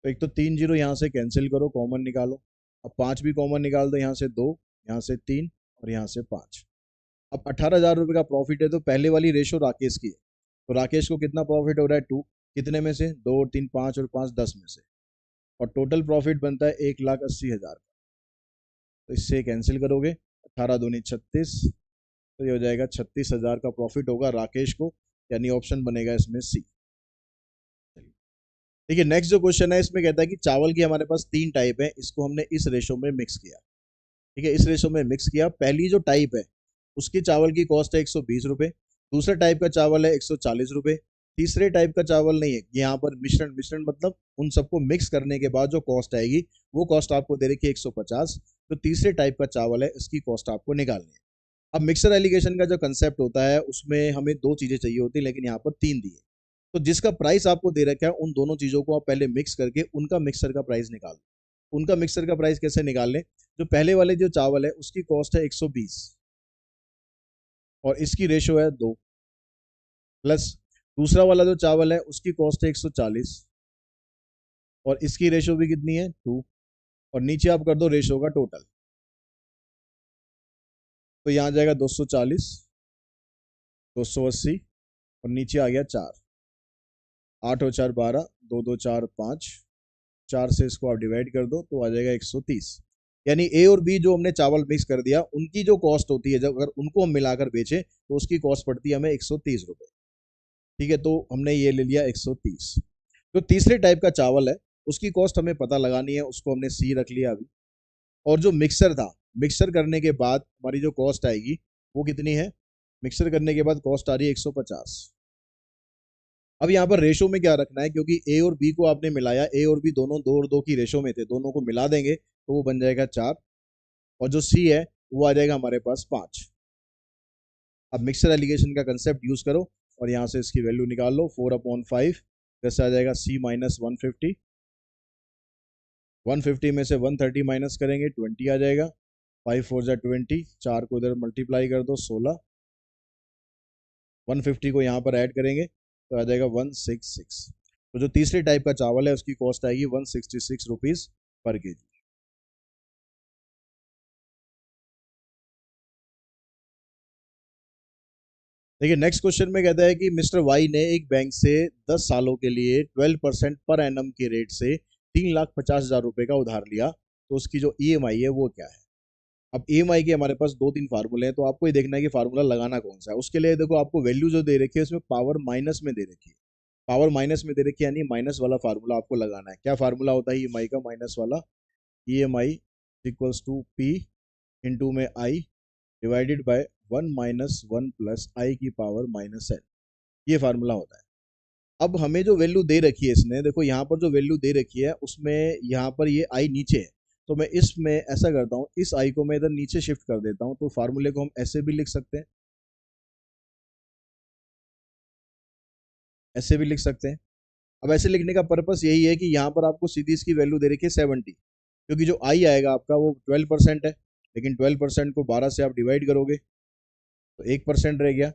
तो एक तो 3 जीरो यहाँ से कैंसिल करो, कॉमन निकालो। अब 5 भी कॉमन निकाल दो, यहाँ से 2, यहाँ से 3 और यहाँ से 5। अब 18,000 रुपये का प्रॉफिट है, तो पहले वाली रेशो राकेश की है, तो राकेश को कितना प्रॉफिट हो रहा है 2, कितने में से 2 और 3 5 और 5 10 में से, और टोटल प्रॉफिट बनता है 1,80,000 का। तो इससे कैंसिल करोगे, 18 दूनी 36, तो ये हो जाएगा 36,000 का प्रॉफिट होगा राकेश को, यानी ऑप्शन बनेगा इसमें सी। देखिए नेक्स्ट जो क्वेश्चन है इसमें कहता है कि चावल की हमारे पास 3 टाइप है, इसको हमने इस रेशो में मिक्स किया। ठीक है, इस रेशो में मिक्स किया। पहली जो टाइप है उसकी चावल की कॉस्ट है 120 रुपये, दूसरे टाइप का चावल है 140 रुपये, तीसरे टाइप का चावल नहीं है, यहाँ पर मिश्रण, मिश्रण मतलब उन सबको मिक्स करने के बाद जो कॉस्ट आएगी वो कॉस्ट आपको दे रखी है 150। तो तीसरे टाइप का चावल है, इसकी कॉस्ट आपको निकालनी है। अब मिक्सर एलिगेशन का जो कंसेप्ट होता है उसमें हमें 2 चीजें चाहिए होती है, लेकिन यहाँ पर 3 दी है। तो जिसका प्राइस आपको दे रखा है उन दोनों चीजों को आप पहले मिक्स करके उनका मिक्सर का प्राइस निकाल दो। उनका मिक्सर का प्राइस कैसे निकाल लें, जो पहले वाले जो चावल है उसकी कॉस्ट है 120 और इसकी रेशो है 2, प्लस दूसरा वाला जो चावल है उसकी कॉस्ट है 140 और इसकी रेशो भी कितनी है 2, और नीचे आप कर दो रेशो का टोटल, तो यहाँ जाएगा 240, 280 और नीचे आ गया 4, 8 और 4 12, 2 2 4 5, 4 से इसको आप डिवाइड कर दो तो आ जाएगा 130। यानी ए और बी जो हमने चावल मिक्स कर दिया उनकी जो कॉस्ट होती है, जब अगर उनको हम मिलाकर बेचें तो उसकी कॉस्ट पड़ती है हमें 130 रुपये। ठीक है, तो हमने ये ले लिया 130। जो तीसरे टाइप का चावल है उसकी कॉस्ट हमें पता लगानी है, उसको हमने सी रख लिया अभी। और जो मिक्सर था, मिक्सर करने के बाद हमारी जो कॉस्ट आएगी वो कितनी है, मिक्सर करने के बाद कॉस्ट आ रही है 150। अब यहाँ पर रेशो में क्या रखना है, क्योंकि ए और बी को आपने मिलाया, ए और बी दोनों 2 और 2 की रेशो में थे, दोनों को मिला देंगे तो वो बन जाएगा 4, और जो सी है वो आ जाएगा हमारे पास 5। अब मिक्सर एलिगेशन का कंसेप्ट यूज करो और यहाँ से इसकी वैल्यू निकाल लो, 4/5, जैसे आ जाएगा सी माइनस 150। 150 में से 130 माइनस करेंगे 20 आ जाएगा, 5 4 जा 20, 4 को इधर मल्टीप्लाई कर दो 16, 150 को यहाँ पर ऐड करेंगे तो आ जाएगा 166। तो जो तीसरे टाइप का चावल है उसकी कॉस्ट आएगी 166 रुपीज पर केजी। देखिए नेक्स्ट क्वेश्चन में कहता है कि मिस्टर वाई ने एक बैंक से 10 सालों के लिए 12% पर एनम के रेट से 3,50,000 रुपए का उधार लिया, तो उसकी जो ईएमआई है वो क्या है। अब ईएमआई के हमारे पास 2 3 फार्मूले हैं, तो आपको ये देखना है कि फार्मूला लगाना कौन सा है। उसके लिए देखो आपको वैल्यू जो दे रखी है उसमें पावर माइनस में दे रखी है, पावर माइनस में दे रखी है, यानी माइनस वाला फार्मूला आपको लगाना है। क्या फार्मूला होता है ईएमआई का, माइनस वाला, EMI equals to P into में I divided by 1 - 1 plus I की पावर -n, ये फार्मूला होता है। अब हमें जो वैल्यू दे रखी है इसने, देखो यहाँ पर जो वैल्यू दे रखी है उसमें यहाँ पर ये आई नीचे है, तो मैं इसमें ऐसा करता हूँ, इस आई को मैं इधर नीचे शिफ्ट कर देता हूँ, तो फार्मूले को हम ऐसे भी लिख सकते हैं, ऐसे भी लिख सकते हैं। अब ऐसे लिखने का पर्पस यही है कि यहाँ पर आपको सीधी इसकी वैल्यू दे रखी है 70, क्योंकि जो आई आएगा आपका वो 12% है, लेकिन 12% को 12 से आप डिवाइड करोगे तो 1% रह गया,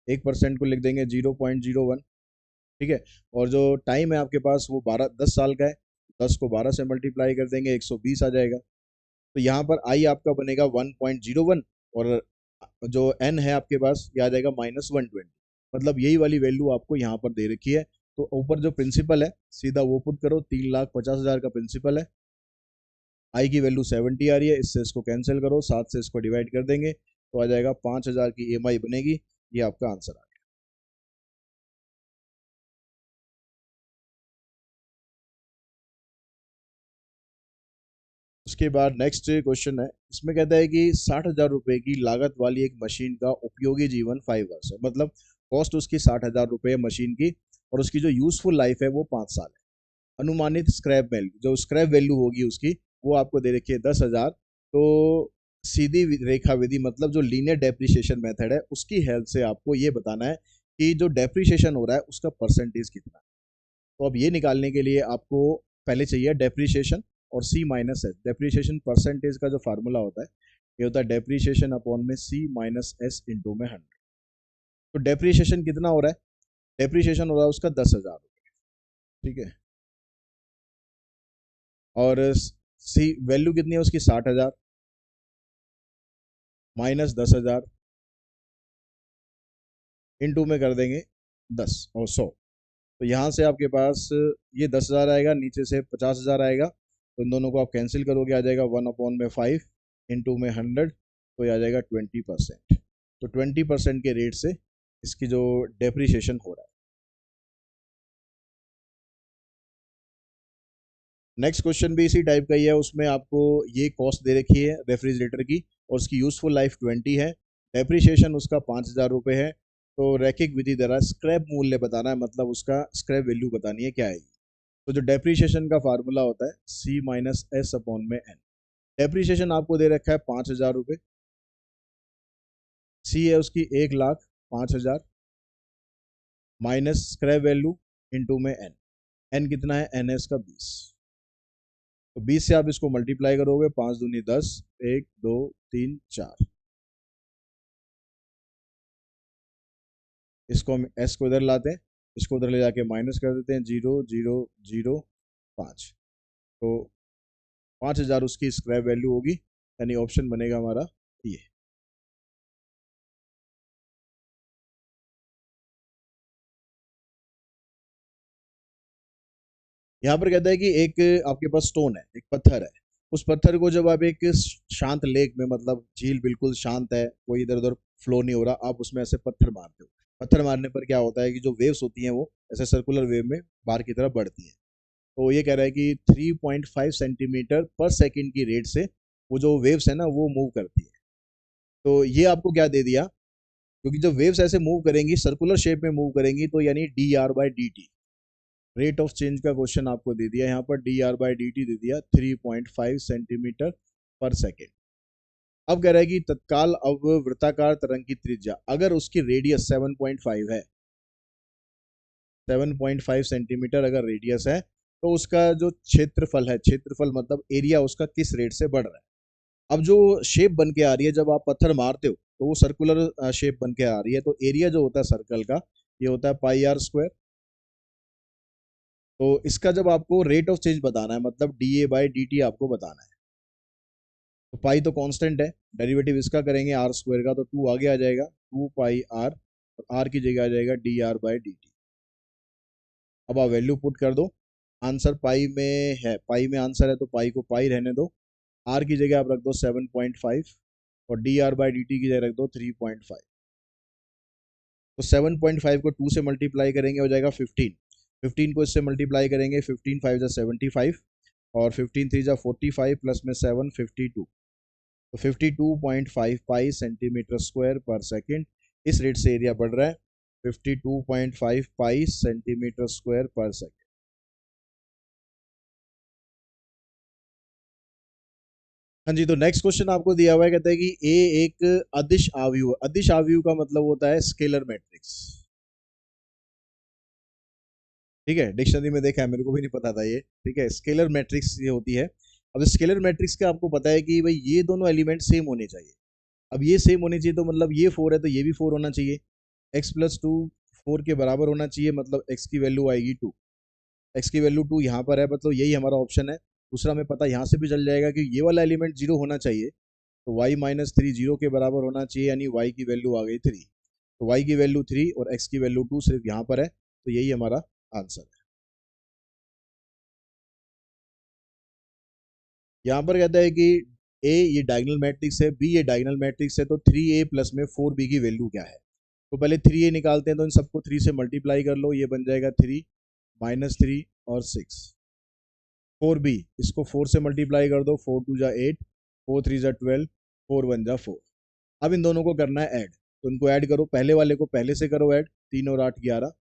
1% को लिख देंगे 0.01। ठीक है, और जो टाइम है आपके पास वो 10 साल का है, 10 को 12 से मल्टीप्लाई कर देंगे 120 आ जाएगा। तो यहाँ पर आई आपका बनेगा 1.01 और जो एन है आपके पास ये आ जाएगा -120। मतलब यही वाली वैल्यू आपको यहाँ पर दे रखी है। तो ऊपर जो प्रिंसिपल है सीधा वो पुट करो, 3,50,000 का प्रिंसिपल है, आई की वैल्यू 70 आ रही है, इससे इसको कैंसिल करो, 7 से इसको डिवाइड कर देंगे तो आ जाएगा 5,000 की ईएमआई बनेगी। ये आपका आंसर आ गया। उसके बाद नेक्स्ट क्वेश्चन है, इसमें कहता है कि 60,000 रुपए की लागत वाली एक मशीन का उपयोगी जीवन 5 वर्ष है, मतलब कॉस्ट उसकी 60,000 रुपए मशीन की और उसकी जो यूजफुल लाइफ है वो 5 साल है। अनुमानित स्क्रैप वैल्यू, जो स्क्रैप वैल्यू होगी उसकी वो आपको दे रखी है 10,000। तो सीधी रेखा विधि मतलब जो लीनियर डेप्रिसिएशन मेथड है उसकी हेल्प से आपको ये बताना है कि जो डेप्रिसिएशन हो रहा है उसका परसेंटेज कितना है। तो अब ये निकालने के लिए आपको पहले चाहिए डेप्रीशिएशन और सी माइनस एस। डेप्रीशिएशन परसेंटेज का जो फार्मूला होता है ये होता है डेप्रीशिएशन अपॉन में सी माइनस एस इंटू में 100। तो डेप्रीशिएशन कितना हो रहा है? डेप्रीशिएशन हो रहा है उसका 10,000 रुपये, ठीक है। और सी वैल्यू कितनी है उसकी? 60,000 माइनस 10,000 इंटू में कर देंगे 10 और 100। तो यहाँ से आपके पास ये 10,000 आएगा, नीचे से 50,000 आएगा, तो इन दोनों को आप कैंसिल करोगे, आ जाएगा 1/5 इंटू में 100, तो ये आ जाएगा 20%। तो 20% के रेट से इसकी जो डेप्रीशिएशन हो रहा है। नेक्स्ट क्वेश्चन भी इसी टाइप का ही है, उसमें आपको ये कॉस्ट दे रखी है रेफ्रिजरेटर की और उसकी यूजफुल लाइफ 20 है, डेप्रीशिएशन उसका 5,000 रुपये है। तो रैखिक विधि द्वारा स्क्रैप मूल्य बताना है, मतलब उसका स्क्रैप वैल्यू बतानी है क्या है। तो जो डेप्रीशिएशन का फार्मूला होता है सी माइनस एस अपॉन में एन। डेप्रीशिएशन आपको दे रखा है 5,000 रुपये, सी है उसकी 1,05,000 माइनस स्क्रैप वैल्यू इंटू में एन। एन कितना है? एन है इसका 20। तो 20 से आप इसको मल्टीप्लाई करोगे, 5 दूनी 10, 1 2 3 4। इसको हम एस को इधर लाते हैं, इसको उधर ले जाके माइनस कर देते हैं, 0,0,0,5। तो 5,000 उसकी स्क्रैप वैल्यू होगी, यानी ऑप्शन बनेगा हमारा ये। यहाँ पर कहता है कि एक आपके पास स्टोन है, एक पत्थर है, उस पत्थर को जब आप एक शांत लेक में, मतलब झील बिल्कुल शांत है, कोई इधर उधर फ्लो नहीं हो रहा, आप उसमें ऐसे पत्थर मारते हो। पत्थर मारने पर क्या होता है कि जो वेव्स होती हैं वो ऐसे सर्कुलर वेव में बाहर की तरफ बढ़ती है। तो ये कह रहा है कि 3.5 सेंटीमीटर पर सेकंड की रेट से वो जो वेव्स है ना वो मूव करती है। तो ये आपको क्या दे दिया, क्योंकि जब वेव्स ऐसे मूव करेंगी, सर्कुलर शेप में मूव करेंगी, तो यानी dr/dt, रेट ऑफ चेंज का क्वेश्चन आपको दे दिया। यहाँ पर dr/dt दे दिया 3.5 सेंटीमीटर पर सेकेंड। अब कह रहा है कि तत्काल अब वृत्ताकार तरंग की त्रिज्या, अगर उसकी रेडियस 7.5 है, 7.5 सेंटीमीटर अगर रेडियस है, तो उसका जो क्षेत्रफल है, क्षेत्रफल मतलब एरिया उसका किस रेट से बढ़ रहा है। अब जो शेप बन के आ रही है, जब आप पत्थर मारते हो तो वो सर्कुलर शेप बन के आ रही है, तो एरिया जो होता है सर्कल का ये होता है πr²। तो इसका जब आपको रेट ऑफ चेंज बताना है, मतलब dA/dt आपको बताना है, तो पाई तो कांस्टेंट है, डेरिवेटिव इसका करेंगे r² का, तो 2 आगे आ जाएगा, 2πr, और r की जगह आ जाएगा dr/dt। अब आप वैल्यू पुट कर दो, आंसर पाई में है, पाई में आंसर है, तो पाई को पाई रहने दो, आर की जगह आप रख दो 7.5 और dr/dt की जगह रख दो 3.5। तो 7.5 को 2 से मल्टीप्लाई करेंगे हो जाएगा 15, 15 को इससे मल्टीप्लाई करेंगे, 15 5 जा 75 और 15 3 जा 45 प्लस में 7 52। तो 52.5 पाई सेंटीमीटर स्क्वायर पर सेकंड, इस रेट से एरिया बढ़ रहा है, 52.5 पाई सेंटीमीटर स्क्वायर पर सेकंड। हाँ जी, तो नेक्स्ट क्वेश्चन आपको दिया हुआ है, कहता है कि ए एक अदिश आव्यूह है। अदिश आव्यूह का मतलब होता है स्केलर मैट्रिक्स, ठीक है। डिक्शनरी में देखा है, मेरे को भी नहीं पता था ये, ठीक है। स्केलर मैट्रिक्स ये होती है। अब स्केलर मैट्रिक्स का आपको पता है कि भाई ये दोनों एलिमेंट सेम होने चाहिए। अब ये सेम होने चाहिए, तो मतलब ये 4 है तो ये भी 4 होना चाहिए। x+2 4 के बराबर होना चाहिए, मतलब x की वैल्यू आएगी 2। x की वैल्यू 2 यहाँ पर है, मतलब यही हमारा ऑप्शन है। दूसरा हमें पता यहाँ से भी चल जाएगा कि ये वाला एलिमेंट 0 होना चाहिए, तो y-3 0 के बराबर होना चाहिए, यानी y की वैल्यू आ गई 3। तो y की वैल्यू 3 और x की वैल्यू 2 सिर्फ यहाँ पर है, तो यही हमारा आंसर है। यहाँ पर कहता है कि ए ये डायगोनल मैट्रिक्स है, बी ये डायगोनल मैट्रिक्स है, तो 3a प्लस में 4b की वैल्यू क्या है। तो पहले 3a निकालते हैं, तो इन सबको 3 से मल्टीप्लाई कर लो, ये बन जाएगा 3 -3 और 6। 4b, इसको 4 से मल्टीप्लाई कर दो, 4 2 जा 8, 4 3 जा 12, 4 1 जा 4। अब इन दोनों को करना है ऐड, तो इनको ऐड करो, पहले वाले को पहले से करो ऐड, 3 और 8 11,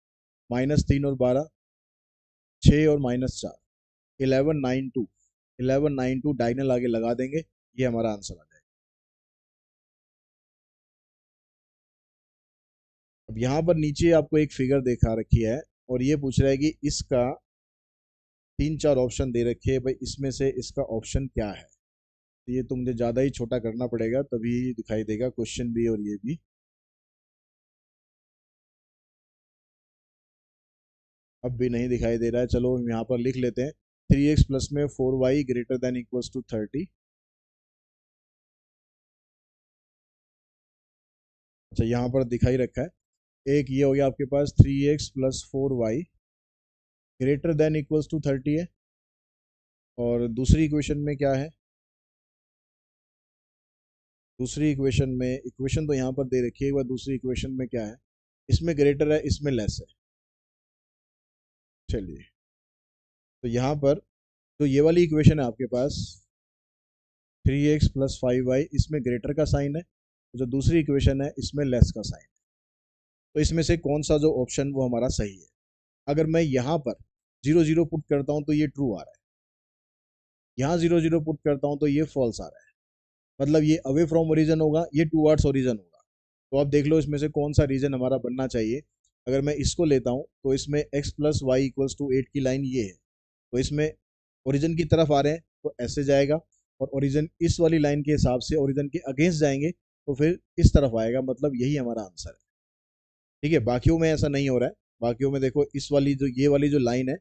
-3 और 12 6 और -4 11 9 2, 11 9 2 डायगनल आगे लगा देंगे, ये हमारा आंसर आ जाएगा। अब यहाँ पर नीचे आपको एक फिगर देखा रखी है और ये पूछ रहा है कि इसका तीन चार ऑप्शन दे रखे हैं भाई, इसमें से इसका ऑप्शन क्या है। तो ये तो मुझे ज़्यादा ही छोटा करना पड़ेगा तभी दिखाई देगा क्वेश्चन भी और ये भी। अब भी नहीं दिखाई दे रहा है, चलो हम यहाँ पर लिख लेते हैं 3x प्लस में 4y greater than equals to 30। अच्छा यहाँ पर दिखाई रखा है, एक ये हो गया आपके पास 3x plus 4y greater than equals to 30 है। और दूसरी इक्वेशन में क्या है, दूसरी इक्वेशन में, इक्वेशन तो यहाँ पर दे रखी है, एक बार दूसरी इक्वेशन में क्या है, इसमें ग्रेटर है इसमें लेस है। चलिए, तो यहाँ पर जो ये वाली इक्वेशन है आपके पास 3x प्लस 5y, इसमें ग्रेटर का साइन है, जो दूसरी इक्वेशन है इसमें लेस का साइन है। तो इसमें से कौन सा जो ऑप्शन वो हमारा सही है। अगर मैं यहाँ पर 0 0 पुट करता हूँ तो ये ट्रू आ रहा है, यहाँ 0 0 पुट करता हूँ तो ये फॉल्स आ रहा है, मतलब ये अवे फ्रॉम ओरिजन होगा, ये टूवर्ड्स ओरिजन होगा। तो आप देख लो इसमें से कौन सा रीजन हमारा बनना चाहिए। अगर मैं इसको लेता हूँ तो इसमें x plus y equals to 8 की लाइन ये है, तो इसमें ओरिजिन की तरफ आ रहे हैं तो ऐसे जाएगा, और ओरिजिन इस वाली लाइन के हिसाब से ओरिजिन के अगेंस्ट जाएंगे तो फिर इस तरफ आएगा, मतलब यही हमारा आंसर है। ठीक है, बाकियों में ऐसा नहीं हो रहा है, बाकियों में देखो इस वाली जो ये वाली जो लाइन है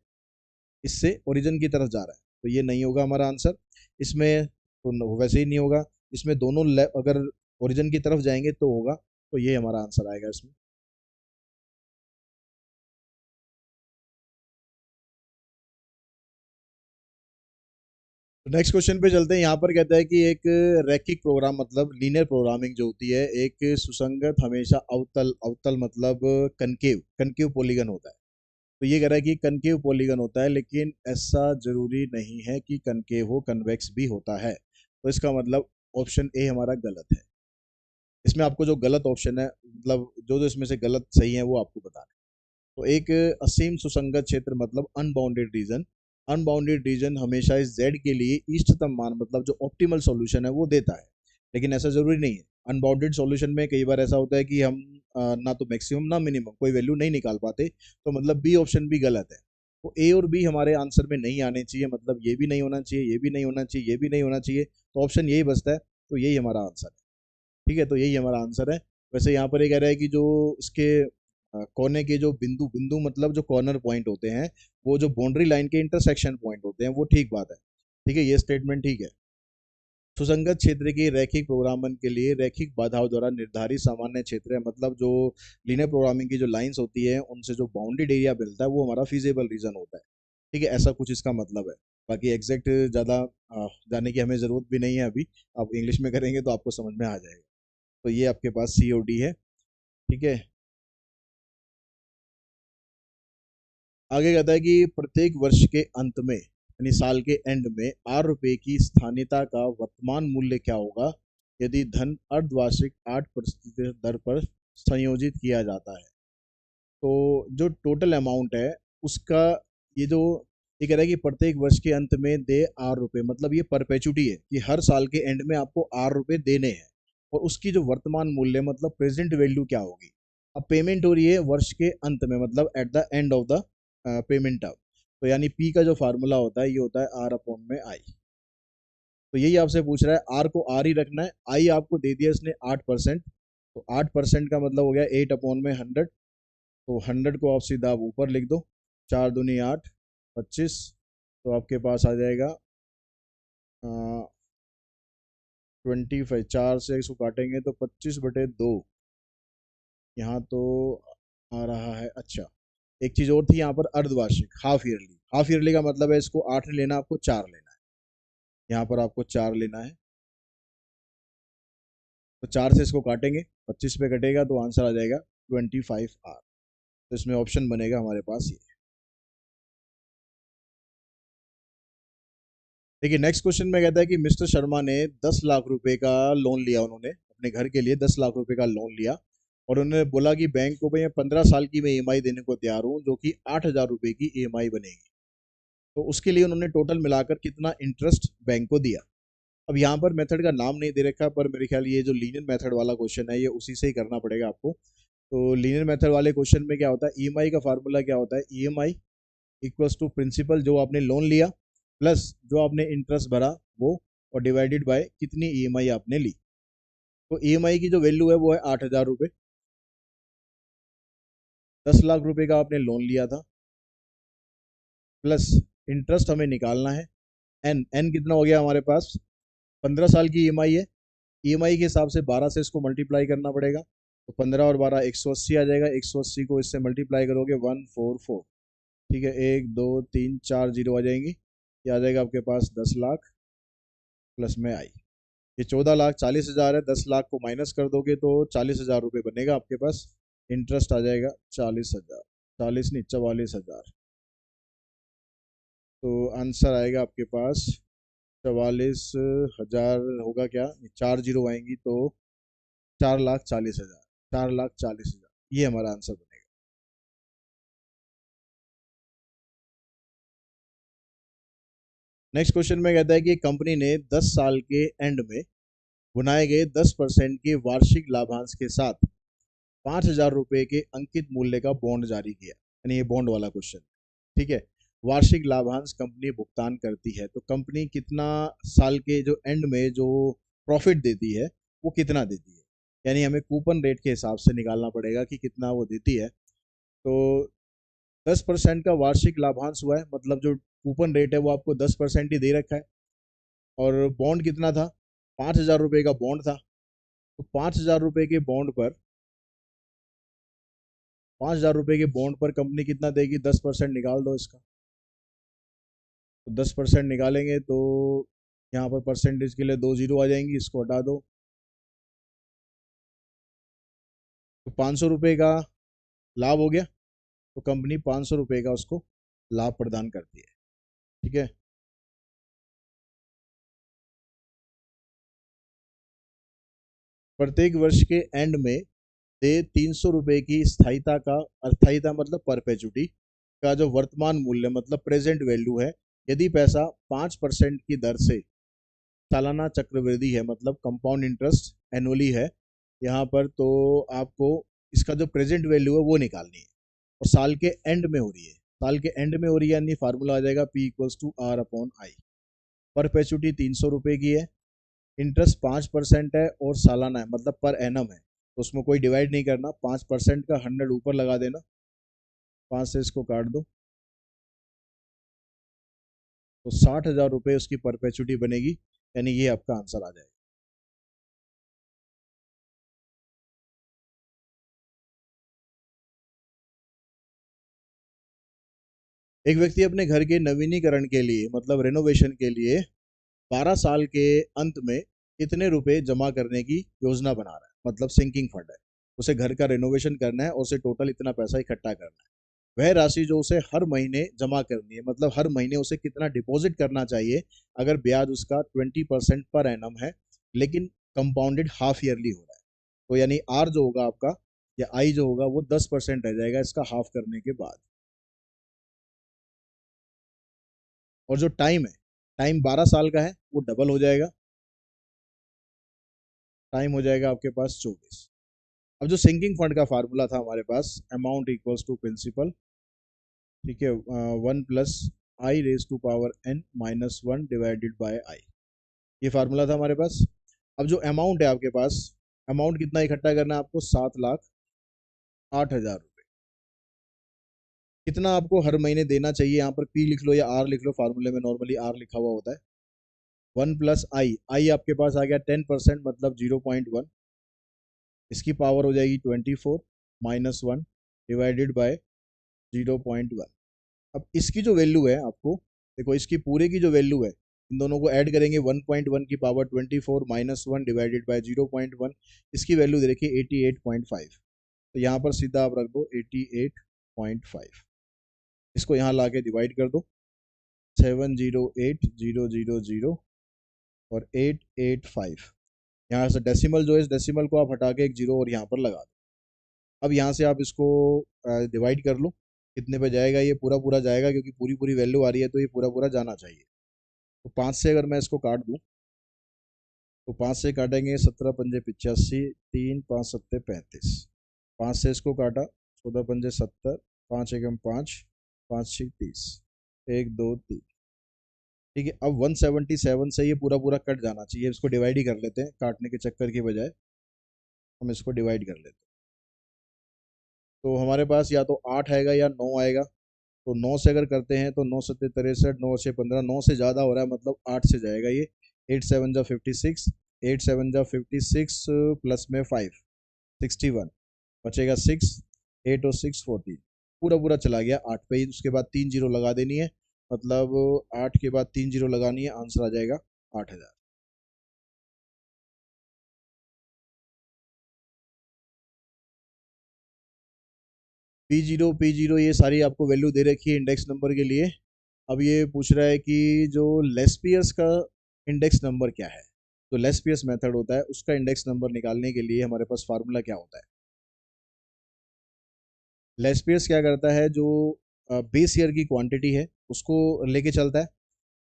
इससे ओरिजिन की तरफ जा रहा है, तो ये नहीं होगा हमारा आंसर। इसमें तो वैसे ही नहीं होगा, इसमें दोनों अगर ओरिजिन की तरफ जाएंगे तो होगा, तो ये हमारा आंसर आएगा इसमें। तो नेक्स्ट क्वेश्चन पे चलते हैं। यहाँ पर कहता है कि एक रैखिक प्रोग्राम मतलब लीनियर प्रोग्रामिंग जो होती है, एक सुसंगत हमेशा अवतल, अवतल मतलब कनकेव, कनकेव पॉलीगन होता है। तो ये कह रहा है कि कनकेव पॉलीगन होता है, लेकिन ऐसा जरूरी नहीं है कि कनकेव हो, कन्वेक्स भी होता है। तो इसका मतलब ऑप्शन ए हमारा गलत है। इसमें आपको जो गलत ऑप्शन है, मतलब जो जो इसमें से गलत सही है वो आपको बताना है। तो एक असीम सुसंगत क्षेत्र मतलब अनबाउंडेड रीजन, अनबाउंडेड रीजन हमेशा इस जेड के लिए इष्टतम मान मतलब जो ऑप्टिमल सॉल्यूशन है वो देता है, लेकिन ऐसा जरूरी नहीं है। अनबाउंडेड सॉल्यूशन में कई बार ऐसा होता है कि हम ना तो मैक्सिमम ना मिनिमम कोई वैल्यू नहीं निकाल पाते, तो मतलब बी ऑप्शन भी गलत है। तो ए और बी हमारे आंसर में नहीं आने चाहिए, मतलब ये भी नहीं होना चाहिए, ये भी नहीं होना चाहिए, ये भी नहीं होना चाहिए, तो ऑप्शन यही बचता है, तो यही हमारा आंसर है। ठीक है, तो यही हमारा आंसर है। वैसे यहाँ पर ये कह रहा है कि जो इसके कोने के जो बिंदु, बिंदु मतलब जो कॉर्नर पॉइंट होते हैं, वो जो बाउंड्री लाइन के इंटरसेक्शन पॉइंट होते हैं, वो ठीक बात है। ठीक है, ये स्टेटमेंट ठीक है। सुसंगत क्षेत्र के रैखिक प्रोग्रामन के लिए रैखिक बाधाओं द्वारा निर्धारित सामान्य क्षेत्र है, मतलब जो लीनियर प्रोग्रामिंग की जो लाइंस होती है उनसे जो बाउंडेड एरिया मिलता है वो हमारा फीजेबल रीजन होता है। ठीक है, ऐसा कुछ इसका मतलब है। बाकी एग्जैक्ट ज़्यादा जानने की हमें ज़रूरत भी नहीं है अभी, आप इंग्लिश में करेंगे तो आपको समझ में आ जाएगा। तो ये आपके पास सी और डी है। ठीक है, आगे कहता है कि प्रत्येक वर्ष के अंत में यानी साल के एंड में ₹8 की स्थानीयता का वर्तमान मूल्य क्या होगा यदि धन अर्धवार्षिक 8% दर पर संयोजित किया जाता है। तो जो टोटल अमाउंट है उसका, ये जो ये कह रहा है कि प्रत्येक वर्ष के अंत में दे ₹8, मतलब ये परपेचुटी है कि हर साल के एंड में आपको ₹8 देने हैं, और उसकी जो वर्तमान मूल्य मतलब प्रेजेंट वैल्यू क्या होगी। अब पेमेंट हो रही है वर्ष के अंत में, मतलब at the end of the payment term. तो यानी पी का जो फार्मूला होता है ये होता है आर अपॉन में आई। तो यही आपसे पूछ रहा है, आर को आर ही रखना है, आई आपको दे दिया इसने 8%, तो 8% का मतलब हो गया 8/100। तो 100 को आप सीधा आप ऊपर लिख दो, 4 दूनी 8, 25। तो आपके पास आ जाएगा 25, 4 से इसको काटेंगे तो 25/2। यहाँ तो आ रहा है। अच्छा, एक चीज और थी यहाँ पर, अर्धवार्षिक हाफ ईयरली, हाफ ईयरली का मतलब है इसको 8 नहीं लेना, आपको 4 लेना है। यहाँ पर आपको 4 लेना है, तो 4 से इसको काटेंगे, 25 पे कटेगा तो आंसर आ जाएगा 25R। तो इसमें ऑप्शन बनेगा हमारे पास ये। देखिए नेक्स्ट क्वेश्चन में कहता है कि मिस्टर शर्मा ने 10 लाख रुपए का लोन लिया, उन्होंने अपने घर के लिए 10 लाख रुपए का लोन लिया, और उन्होंने बोला कि बैंक को भाई मैं 15 साल की मैं ईएमआई देने को तैयार हूँ, जो कि 8,000 रुपए की ईएमआई बनेगी। तो उसके लिए उन्होंने टोटल मिलाकर कितना इंटरेस्ट बैंक को दिया। अब यहाँ पर मेथड का नाम नहीं दे रखा, पर मेरे ख्याल ये जो लीनियर मेथड वाला क्वेश्चन है ये उसी से ही करना पड़ेगा आपको। तो लीनियर मेथड वाले क्वेश्चन में क्या होता है, ईएमआई का फार्मूला क्या होता है, ईएमआई इक्वल्स टू प्रिंसिपल जो आपने लोन लिया प्लस जो आपने इंटरेस्ट भरा वो, और डिवाइडेड बाय कितनी ईएमआई आपने ली। तो ईएमआई की जो वैल्यू है वो है 8,000 रुपये। 10 लाख रुपए का आपने लोन लिया था प्लस इंटरेस्ट हमें निकालना है। एन एन कितना हो गया हमारे पास, 15 साल की ईएमआई है। ईएमआई के हिसाब से 12 से इसको मल्टीप्लाई करना पड़ेगा, तो 15 और 12 180 आ जाएगा। 180 को इससे मल्टीप्लाई करोगे 144, ठीक है, 1 2 3 4 जीरो आ जाएंगी। ये आ जाएगा आपके पास 10 लाख प्लस में आई। ये 14,40,000 है, 10 लाख को माइनस कर दोगे तो 40,000 रुपये बनेगा आपके पास। इंटरेस्ट आ जाएगा 40,000, 40 नहीं 44,000। तो आंसर आएगा आपके पास 44,000 होगा क्या, 4 जीरो आएंगी तो 4,40,000, 4,40,000 ये हमारा आंसर बनेगा। नेक्स्ट क्वेश्चन में कहता है कि कंपनी ने 10 साल के एंड में बनाए गए 10% के वार्षिक लाभांश के साथ 5,000 रुपये के अंकित मूल्य का बॉन्ड जारी किया। यानी ये बॉन्ड वाला क्वेश्चन, ठीक है। वार्षिक लाभांश कंपनी भुगतान करती है, तो कंपनी कितना साल के जो एंड में जो प्रॉफिट देती है वो कितना देती है, यानी हमें कूपन रेट के हिसाब से निकालना पड़ेगा कि कितना वो देती है। तो 10% का वार्षिक लाभांश हुआ है, मतलब जो कूपन रेट है वो आपको 10% ही दे रखा है। और बॉन्ड कितना था, 5,000 रुपये का बॉन्ड था। तो 5,000 रुपये के बॉन्ड पर, 5,000 रुपये के बॉन्ड पर कंपनी कितना देगी, 10% निकाल दो इसका। तो 10% निकालेंगे तो यहाँ पर परसेंटेज के लिए 2 जीरो आ जाएंगी, इसको हटा दो। तो 500 रुपये का लाभ हो गया, तो कंपनी 500 रुपये का उसको लाभ प्रदान करती है, ठीक है। प्रत्येक वर्ष के एंड में दे 300 रुपये की स्थायिता का, अस्थायिता मतलब परपेचुटी का जो वर्तमान मूल्य मतलब प्रेजेंट वैल्यू है, यदि पैसा 5% की दर से सालाना चक्रवृद्धि है, मतलब कंपाउंड इंटरेस्ट एनुअली है यहाँ पर, तो आपको इसका जो प्रेजेंट वैल्यू है वो निकालनी है, और साल के एंड में हो रही है। साल के एंड में हो रही है यानी फार्मूला आ जाएगा P equals to R upon I. Perpetuity 300 रुपये की है, इंटरेस्ट 5% है और सालाना है मतलब पर एनम है, तो उसमें कोई डिवाइड नहीं करना, 5% का 100 ऊपर लगा देना, 5 से इसको काट दो, तो 60,000 रुपये उसकी परपेचुटी बनेगी, यानी ये आपका आंसर आ जाएगा। एक व्यक्ति अपने घर के नवीनीकरण के लिए मतलब रेनोवेशन के लिए 12 साल के अंत में कितने रुपए जमा करने की योजना बना रहा है, मतलब सिंकिंग फंड है, उसे घर का रेनोवेशन करना है और उसे टोटल इतना पैसा इकट्ठा करना है। वह राशि जो उसे हर महीने जमा करनी है, मतलब हर महीने उसे कितना डिपॉजिट करना चाहिए अगर ब्याज उसका 20% पर एनम है, लेकिन कंपाउंडेड हाफ ईयरली हो रहा है। तो यानी आर जो होगा आपका या आई जो होगा वो 10% रह जाएगा इसका हाफ करने के बाद। और जो टाइम है, टाइम 12 साल का है, वो डबल हो जाएगा, टाइम हो जाएगा आपके पास 24। अब जो सिंकिंग फंड का फार्मूला था हमारे पास, अमाउंट इक्वल्स टू प्रिंसिपल, ठीक है, 1 + i⁻n - 1 डिवाइडेड बाय आई, ये फार्मूला था हमारे पास। अब जो अमाउंट है आपके पास, अमाउंट कितना इकट्ठा करना है आपको, 7,08,000 रुपये। कितना आपको हर महीने देना चाहिए, यहाँ पर पी लिख लो या आर लिख लो, फार्मूले में नॉर्मली आर लिखा हुआ होता है। 1 + आई आपके पास आ गया 10% मतलब 0.1, इसकी पावर हो जाएगी 24 -1 डिवाइडेड बाय 0.1। अब इसकी जो वैल्यू है आपको, देखो इसकी पूरे की जो वैल्यू है, इन दोनों को ऐड करेंगे, 1.1 की पावर 24 -1 डिवाइडेड बाय 0.1, इसकी वैल्यू दे रखी है 88.5। तो यहाँ पर सीधा आप रख दो 88.5, इसको यहाँ ला के डिवाइड कर दो, 708,000 और 885। यहाँ से डेसिमल जो है, इस डेसिमल को आप हटा के एक जीरो और यहाँ पर लगा दो। अब यहाँ से आप इसको डिवाइड कर लो, कितने पे जाएगा, ये पूरा पूरा जाएगा क्योंकि पूरी पूरी वैल्यू आ रही है तो ये पूरा पूरा जाना चाहिए। तो 5 से अगर मैं इसको काट दूँ, तो 5 से काटेंगे 17×5 = 85, 3 × 5 = 35, 5 से इसको काटा 14×5 = 70, 5 × 5 = 5, 5 6 30, 1 2 3। ठीक है, अब 177 से ये पूरा पूरा कट जाना चाहिए, इसको डिवाइड ही कर लेते हैं, काटने के चक्कर की बजाय हम इसको डिवाइड कर लेते हैं। तो हमारे पास या तो 8 आएगा या 9 आएगा। तो 9 से अगर करते हैं तो 9 सत्ते 63, 9 से 15, 9 से ज़्यादा हो रहा है मतलब 8 से जाएगा ये। 8 7 जा 56, 8 7 जा 56 प्लस में 5 61, बचेगा 6, 8 और 6 14। पूरा पूरा चला गया 8 पे ही, उसके बाद 3 जीरो लगा देनी है, मतलब 8 के बाद 3 जीरो लगानी है, आंसर आ जाएगा 8000। P0 ये सारी आपको वैल्यू दे रखी है इंडेक्स नंबर के लिए। अब ये पूछ रहा है कि जो लेस्पियस का इंडेक्स नंबर क्या है। तो लेस्पियस मेथड होता है, उसका इंडेक्स नंबर निकालने के लिए हमारे पास फार्मूला क्या होता है। लेस्पियस क्या करता है, जो बेस ईयर की क्वांटिटी है उसको लेके चलता है।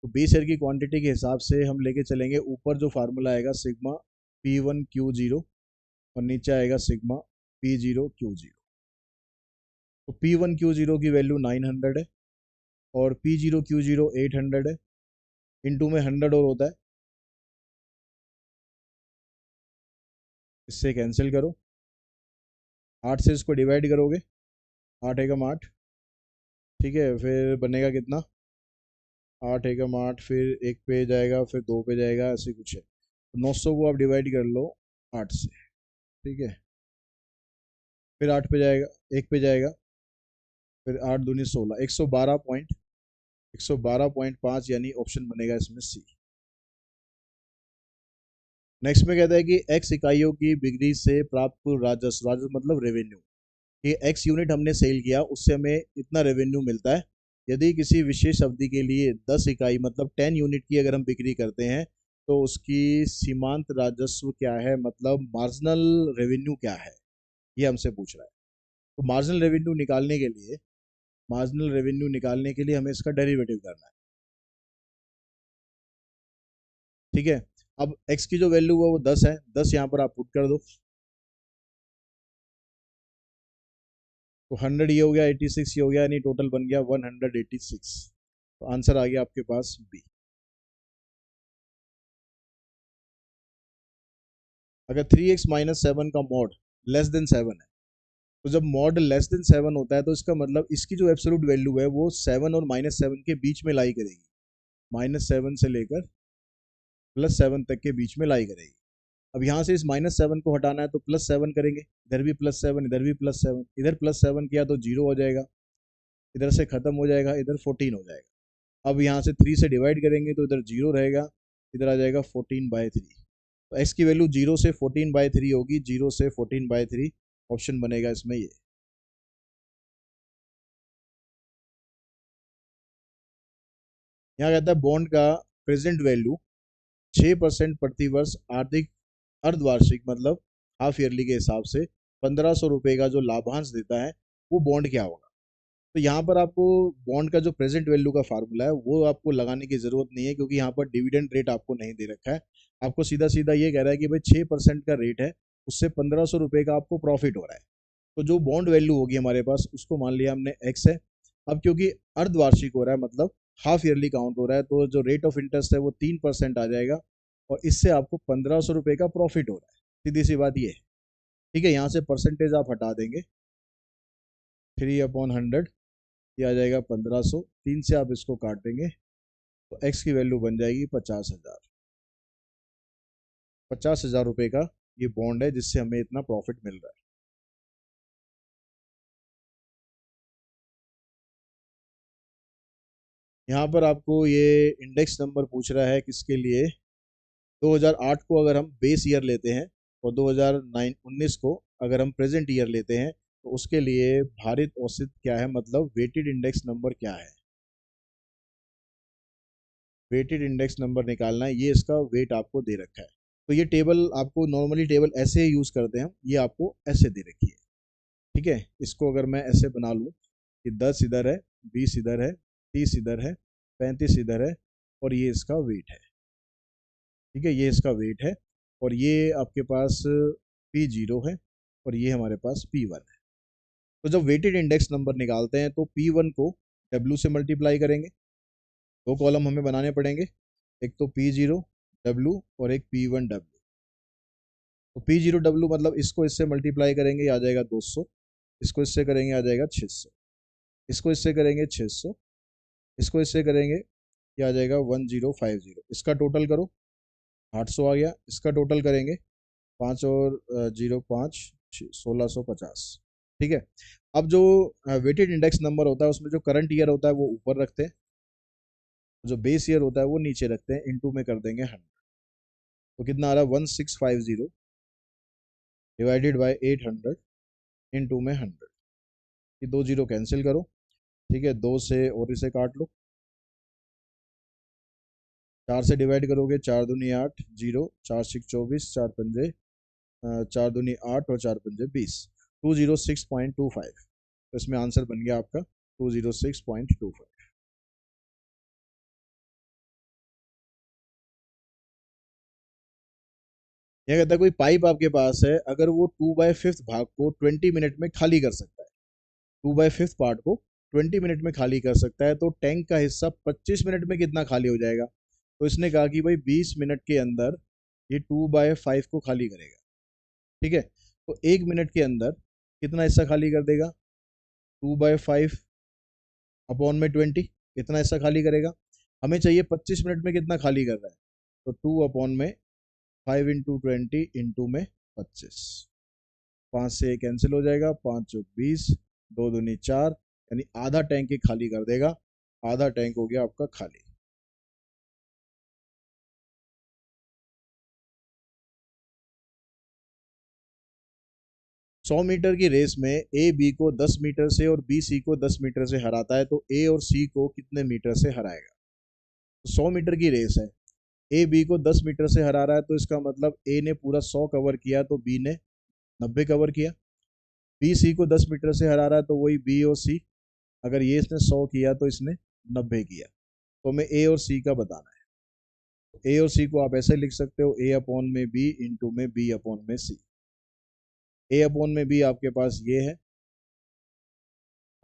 तो बेस ईयर की क्वांटिटी के हिसाब से हम लेके चलेंगे, ऊपर जो फार्मूला आएगा सिग्मा P1Q0 और नीचे आएगा सिग्मा P0Q0। तो P1Q0 की वैल्यू 900 है और P0Q0 800 है, इनटू में 100 और होता है, इससे कैंसिल करो, 8 से इसको डिवाइड करोगे, 8 एकम 8। ठीक है, फिर बनेगा कितना, 8 एकम 8, फिर एक पे जाएगा, फिर दो पे जाएगा, ऐसे कुछ है। तो 900 को आप डिवाइड कर लो 8 से। ठीक है, फिर 8 पे जाएगा, एक पे जाएगा, फिर 8 दूनी 16, 112.5 यानी ऑप्शन बनेगा इसमें सी। नेक्स्ट में कहता है कि एक्स इकाइयों की बिक्री से प्राप्त राजस्व, राजस्व मतलब रेवेन्यू, कि एक्स यूनिट हमने सेल किया, उससे हमें इतना रेवेन्यू मिलता है। यदि किसी विशेष अवधि के लिए 10 इकाई मतलब 10 यूनिट की अगर हम बिक्री करते हैं तो उसकी सीमांत राजस्व क्या है, मतलब मार्जिनल रेवेन्यू क्या है, ये हमसे पूछ रहा है। तो मार्जिनल रेवेन्यू निकालने के लिए हमें इसका डेरिवेटिव करना है। ठीक है, अब एक्स की जो वैल्यू है वो 10 है, 10 यहाँ पर आप पुट कर दो, तो 100 ये हो गया, 86 ये हो गया, यानी टोटल बन गया 186। तो आंसर आ गया आपके पास बी। अगर 3x-7 का मॉड लेस देन 7 है, तो जब मॉड लेस देन 7 होता है तो इसका मतलब इसकी जो एब्सोल्यूट वैल्यू है वो 7 और -7 के बीच में लाई करेगी, -7 से लेकर +7 तक के बीच में लाई करेगी। अब यहाँ से इस -7 को हटाना है तो +7 करेंगे, इधर भी +7, इधर भी +7, इधर +7 किया तो 0 हो जाएगा, इधर से खत्म हो जाएगा, इधर 14 हो जाएगा। अब यहाँ से 3 से डिवाइड करेंगे तो इधर 0 रहेगा, इधर आ जाएगा 14/3। तो x की वैल्यू 0 से 14/3 होगी, 0 से 14/3 ऑप्शन बनेगा इसमें ये। यहाँ कहता है बॉन्ड का प्रेजेंट वैल्यू 6% प्रति वर्ष आर्थिक अर्धवार्षिक मतलब हाफ ईयरली के हिसाब से 1500 रुपये का जो लाभांश देता है वो बॉन्ड क्या होगा। तो यहाँ पर आपको बॉन्ड का जो प्रेजेंट वैल्यू का फार्मूला है वो आपको लगाने की जरूरत नहीं है, क्योंकि यहाँ पर डिविडेंड रेट आपको नहीं दे रखा है। आपको सीधा सीधा ये कह रहा है कि भाई 6% का रेट है, उससे 1500 रुपये का आपको प्रॉफिट हो रहा है। तो जो बॉन्ड वैल्यू होगी हमारे पास उसको मान लिया हमने एक्स है। अब क्योंकि अर्धवार्षिक हो रहा है मतलब हाफ ईयरली काउंट हो रहा है, तो जो रेट ऑफ इंटरेस्ट है वो 3% आ जाएगा और इससे आपको 1500 रुपये का प्रॉफिट हो रहा है। सीधी सी बात ये है। ठीक है, यहाँ से परसेंटेज आप हटा देंगे, 3/100, ये आ जाएगा 1500, 3 से आप इसको काट देंगे तो एक्स की वैल्यू बन जाएगी 50,000। 50,000 रुपये का ये बॉन्ड है जिससे हमें इतना प्रॉफिट मिल रहा है। यहाँ पर आपको ये इंडेक्स नंबर पूछ रहा है किसके लिए, 2008 को अगर हम बेस ईयर लेते हैं और 2019 को अगर हम प्रेजेंट ईयर लेते हैं तो उसके लिए भारित औसत क्या है, मतलब वेटेड इंडेक्स नंबर क्या है। वेटेड इंडेक्स नंबर निकालना है, ये इसका वेट आपको दे रखा है। तो ये टेबल आपको नॉर्मली टेबल ऐसे यूज करते हैं, ये आपको ऐसे दे रखी है। ठीक है, इसको अगर मैं ऐसे बना लूँ कि 10 इधर है, 20 इधर है, 30 इधर है, 35 इधर है और ये इसका वेट है। ठीक है, ये इसका वेट है और ये आपके पास P0 है और ये हमारे पास P1 है। तो जब वेटेड इंडेक्स नंबर निकालते हैं तो P1 को डब्ल्यू से मल्टीप्लाई करेंगे, दो कॉलम हमें बनाने पड़ेंगे, एक तो P0 डब्ल्यू और एक P1 डब्ल्यू। तो P0 डब्ल्यू मतलब इसको इससे मल्टीप्लाई करेंगे, ये आ जाएगा 200, इसको इससे करेंगे आ जाएगा 600, इसको इससे करेंगे 600, इसको इससे करेंगे ये आ जाएगा 1050। इसका टोटल करो, 800 आ गया। इसका टोटल करेंगे, 5 और 0 5, 1650। ठीक है। अब जो वेटेड इंडेक्स नंबर होता है उसमें जो करंट ईयर होता है वो ऊपर रखते हैं, जो बेस ईयर होता है वो नीचे रखते हैं, इनटू में कर देंगे 100। तो कितना आ रहा है, 1650 डिवाइडेड बाई 800 इनटू में 100। ये दो जीरो कैंसिल करो, ठीक है, दो से और इसे काट लो, 4 से डिवाइड करोगे, 4 दूनी 8, जीरो, 4 6 24, 4 पंजे 4 दूनी 8 और 4 पंजे 20, 206.25। तो इसमें आंसर बन गया आपका 206.25। यह कहता है कोई पाइप आपके पास है, अगर वो 2/5 भाग को 20 मिनट में खाली कर सकता है, 2/5 पार्ट को 20 मिनट में खाली कर सकता है, तो टैंक का हिस्सा 25 मिनट में कितना खाली हो जाएगा? तो इसने कहा कि भाई 20 मिनट के अंदर ये 2/5 को खाली करेगा। ठीक है, तो 1 मिनट के अंदर कितना हिस्सा खाली कर देगा? 2/5 अपॉन में 20, कितना हिस्सा खाली करेगा? हमें चाहिए 25 मिनट में कितना खाली कर रहा है, तो 2/5 × 20 इंटू में 25। 5 से कैंसिल हो जाएगा, 5 और 20, 2 दूनी 4, यानी आधा टैंक ही खाली कर देगा। आधा टैंक हो गया आपका खाली। सौ मीटर की रेस में ए बी को 10 मीटर से और बी सी को 10 मीटर से हराता है, तो ए और सी को कितने मीटर से हराएगा? 100 मीटर की रेस है, ए बी को 10 मीटर से हरा रहा है, तो इसका मतलब ए ने पूरा 100 कवर किया तो बी ने 90 कवर किया। बी सी को 10 मीटर से हरा रहा है, तो वही बी और सी, अगर ये इसने 100 किया तो इसने 90 किया। तो हमें ए और सी का बताना है। ए और सी को आप ऐसे लिख सकते हो, ए अपॉन में बी इंटू में बी अपॉन में सी। ए अपॉन में बी आपके पास ये है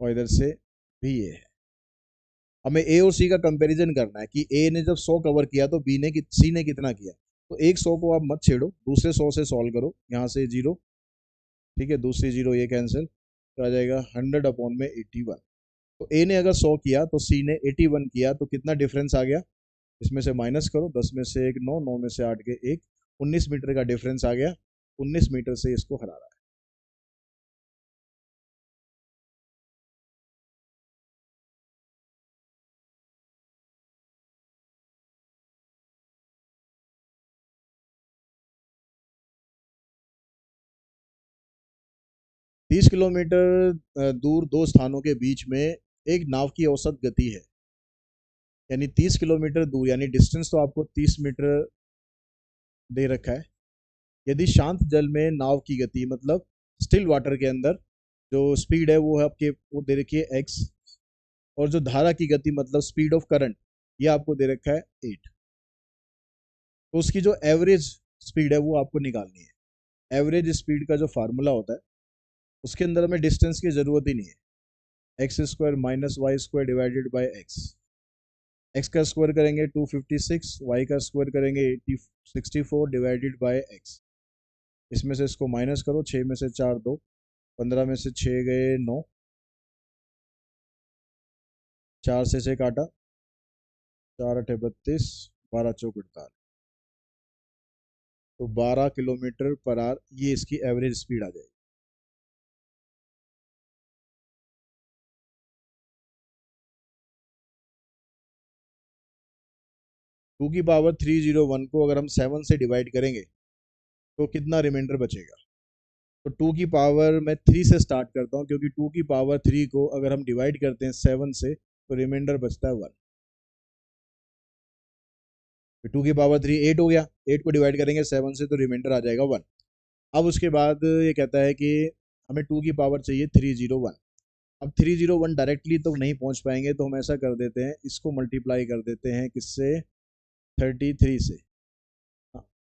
और इधर से भी ये है। हमें ए और सी का कंपैरिजन करना है कि ए ने जब 100 कवर किया तो बी ने सी ने कितना किया। तो एक 100 को आप मत छेड़ो, दूसरे 100 से सॉल्व करो, यहाँ से जीरो, ठीक है, दूसरी जीरो ये कैंसिल, तो आ जाएगा 100/81। तो ए ने अगर 100 किया तो सी ने 81 किया, तो कितना डिफरेंस आ गया? इसमें से माइनस करो, 10 में से 1 9, 9 में से 8 के 1, 19 मीटर का डिफरेंस आ गया। 19 मीटर से इसको हरा रहा है। 30 किलोमीटर दूर दो स्थानों के बीच में एक नाव की औसत गति है, यानी 30 किलोमीटर दूर, यानी डिस्टेंस तो आपको 30 मीटर दे रखा है। यदि शांत जल में नाव की गति, मतलब स्टिल वाटर के अंदर जो स्पीड है वो है आपके, वो दे रखी है x, और जो धारा की गति मतलब स्पीड ऑफ करंट, ये आपको दे रखा है 8। तो उसकी जो एवरेज स्पीड है वो आपको निकालनी है। एवरेज स्पीड का जो फार्मूला होता है उसके अंदर हमें डिस्टेंस की जरूरत ही नहीं है। x² minus y² divided by x. X का स्क्वायर करेंगे 256, वाई का स्क्वायर करेंगे 64 डिवाइडेड बाई एक्स। इसमें से इसको माइनस करो, 6 में से 4 2, 15 में से 6 गए 9, 4 से 6 काटा, 4 8 32, 12 चौक 48, तो 12 किलोमीटर पर आवर ये इसकी एवरेज स्पीड आ जाएगी। टू की पावर 301 को अगर हम 7 से डिवाइड करेंगे तो कितना रिमाइंडर बचेगा? तो 2 की पावर मैं 3 से स्टार्ट करता हूँ, क्योंकि 2 की पावर 3 को अगर हम डिवाइड करते हैं 7 से तो रिमाइंडर बचता है 1। 2 की पावर 3 8 हो गया, 8 को डिवाइड करेंगे 7 से तो रिमाइंडर आ जाएगा 1। अब उसके बाद ये कहता है कि हमें 2 की पावर चाहिए 301। अब 301 डायरेक्टली तो नहीं पहुंच पाएंगे, तो हम ऐसा कर देते हैं, इसको मल्टीप्लाई कर देते हैं किससे? 33 से।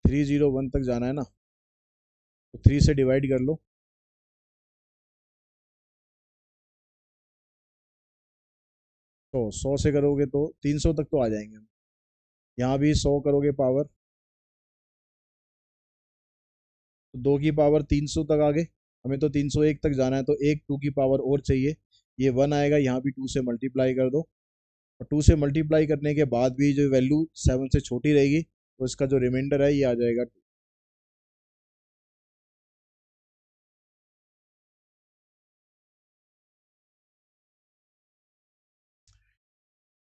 301 तक जाना है ना, तो 3 से डिवाइड कर लो, तो 100 से करोगे तो 300 तक तो आ जाएंगे हम। यहाँ भी 100 करोगे पावर तो 2 की पावर 300 तक आ गए। हमें तो 301 तक जाना है, तो एक 2 की पावर और चाहिए। ये 1 आएगा, यहाँ भी 2 से मल्टीप्लाई कर दो, और 2 से मल्टीप्लाई करने के बाद भी जो वैल्यू 7 से छोटी रहेगी, तो इसका जो रिमाइंडर है ये आ जाएगा 2।